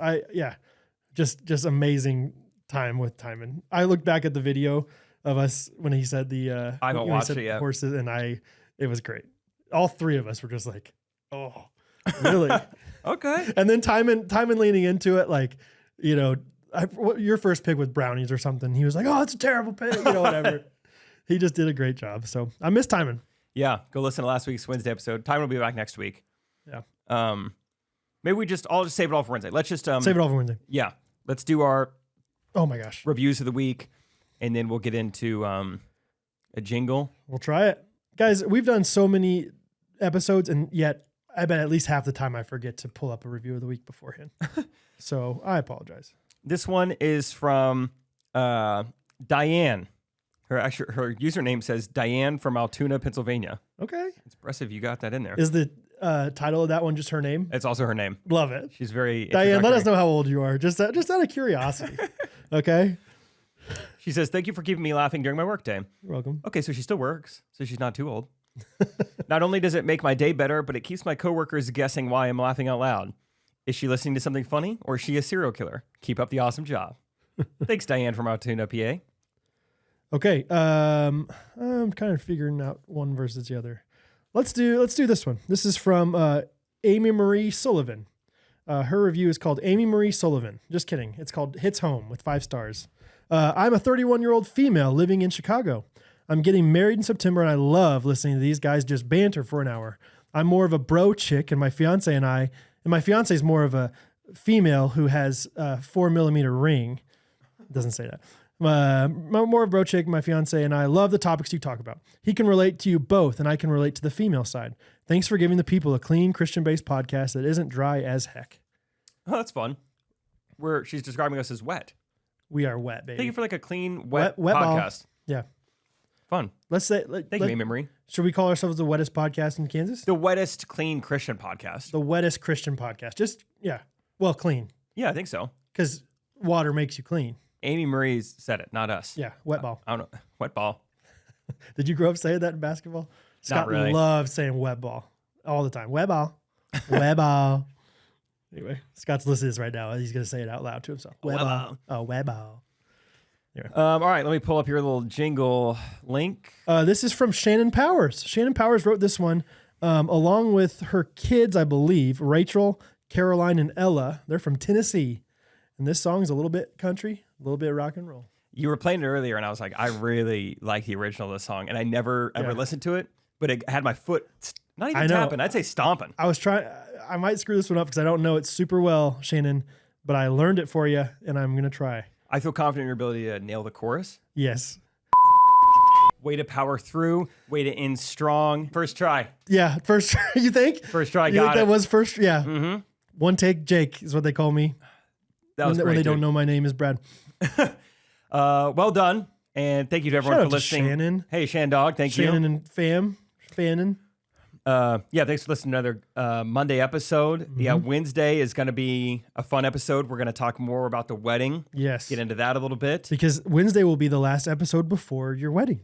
Just amazing time with Timon. I looked back at the video of us when he said I haven't watched it yet. Horses, and it was great. All 3 of us were just like, oh, really? Okay. And then Timon leaning into it, like, your first pick with brownies or something. He was like, oh, that's a terrible pick, whatever. He just did a great job. So I miss Timon. Yeah. Go listen to last week's Wednesday episode. Timon will be back next week. Yeah. Maybe I'll just save it all for Wednesday. Let's just save it all for Wednesday. Yeah. Let's do our reviews of the week, and then we'll get into a jingle. We'll try it. Guys, we've done so many episodes, and yet I bet at least half the time I forget to pull up a review of the week beforehand. So I apologize. This one is from Diane. Her username says Diane from Altoona, Pennsylvania. Okay. It's impressive you got that in there. Is the title of that one just her name? It's also her name. Love it. She's very Diane, let us know how old you are. Just out of curiosity. Okay. She says, thank you for keeping me laughing during my workday. You're welcome. Okay, so she still works, so she's not too old. Not only does it make my day better, but it keeps my coworkers guessing why I'm laughing out loud. Is she listening to something funny, or is she a serial killer? Keep up the awesome job. Thanks, Diane from Altoona, PA. Okay, I'm kind of figuring out one versus the other. Let's do this one. This is from Amy Marie Sullivan. Her review is called Amy Marie Sullivan. Just kidding. It's called Hits Home with 5 stars. I'm a 31-year-old female living in Chicago. I'm getting married in September, and I love listening to these guys just banter for an hour. I'm more of a bro chick, and my fiance is more of a female who has a 4mm ring. It doesn't say that. More of a bro chick, my fiance and I love the topics you talk about. He can relate to you both, and I can relate to the female side. Thanks for giving the people a clean, Christian-based podcast that isn't dry as heck. Oh, that's fun. She's describing us as wet. We are wet, baby. Thank you for like a clean, wet ball. podcast. Yeah. Fun. Let's say, Thank you, Amy Marie. Should we call ourselves the wettest podcast in Kansas? The wettest, clean Christian podcast. The wettest Christian podcast. Just, yeah. Well, clean. Yeah, I think so. Because water makes you clean. Amy Marie's said it, not us. Yeah, wet ball. I don't know. Wet ball. Did you grow up saying that in basketball? Scott really. loved saying wet ball all the time. Wet ball. Wet ball. Anyway, Scott's listening to this right now. He's going to say it out loud to himself. Wet ball. Oh, wet ball. Anyway. All right, let me pull up your little jingle link. This is from Shannon Powers. Shannon Powers wrote this one along with her kids, I believe, Rachel, Caroline, and Ella. They're from Tennessee. And this song's a little bit country, a little bit rock and roll. You were playing it earlier, and I was like, I really like the original of this song, and I never ever listened to it, but it had my foot not even tapping. I'd say stomping. I might screw this one up because I don't know it super well, Shannon, but I learned it for you, and I'm going to try. I feel confident in your ability to nail the chorus. Yes. Way to power through. Way to end strong. First try. Yeah, first try. You think? First try, you got think it. that was first? Yeah. Mm-hmm. One take Jake is what they call me. That was great, when they dude. don't know my name is Brad. Well done. And thank you to everyone Shout for out to listening. Shannon. Hey, Shan Dog, thank you. Shannon and Fannin. Yeah, thanks for listening to another Monday episode. Mm-hmm. Yeah, Wednesday is going to be a fun episode. We're going to talk more about the wedding. Yes. Get into that a little bit. Because Wednesday will be the last episode before your wedding.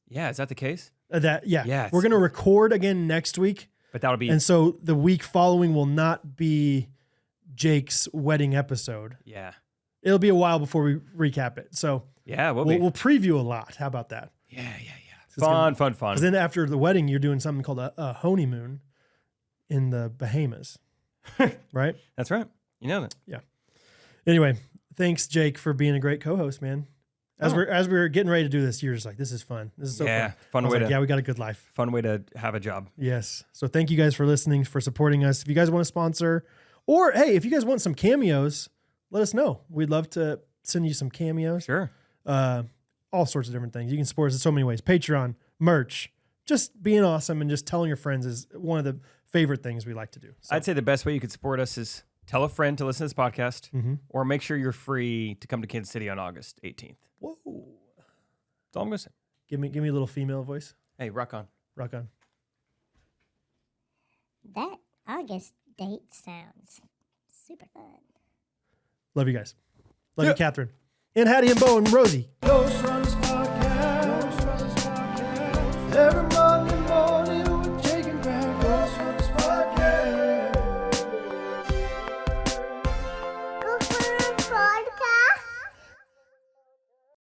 Yeah, is that the case? Yeah. We're going to record again next week. But that'll be... And so the week following will not be Jake's wedding episode. Yeah. It'll be a while before we recap it. So yeah, we'll preview a lot. How about that? Yeah. Fun. Because then after the wedding, you're doing something called a honeymoon in the Bahamas, right? That's right. You know that. Yeah. Anyway, thanks, Jake, for being a great co-host, man. As we're getting ready to do this, you're just like, this is fun. This is so fun. We got a good life. Fun way to have a job. Yes. So thank you guys for listening, for supporting us. If you guys want to sponsor, or hey, if you guys want some cameos, let us know. We'd love to send you some cameos. Sure. All sorts of different things. You can support us in so many ways. Patreon, merch, just being awesome and just telling your friends is one of the favorite things we like to do. So. I'd say the best way you could support us is tell a friend to listen to this podcast, or make sure you're free to come to Kansas City on August 18th. Whoa. That's all I'm going to say. Give me a little female voice. Hey, rock on. Rock on. That August date sounds super fun. Love you guys. Love you, Catherine. And Hattie and Bo and Rosie. Ghostrunners podcast. Everybody.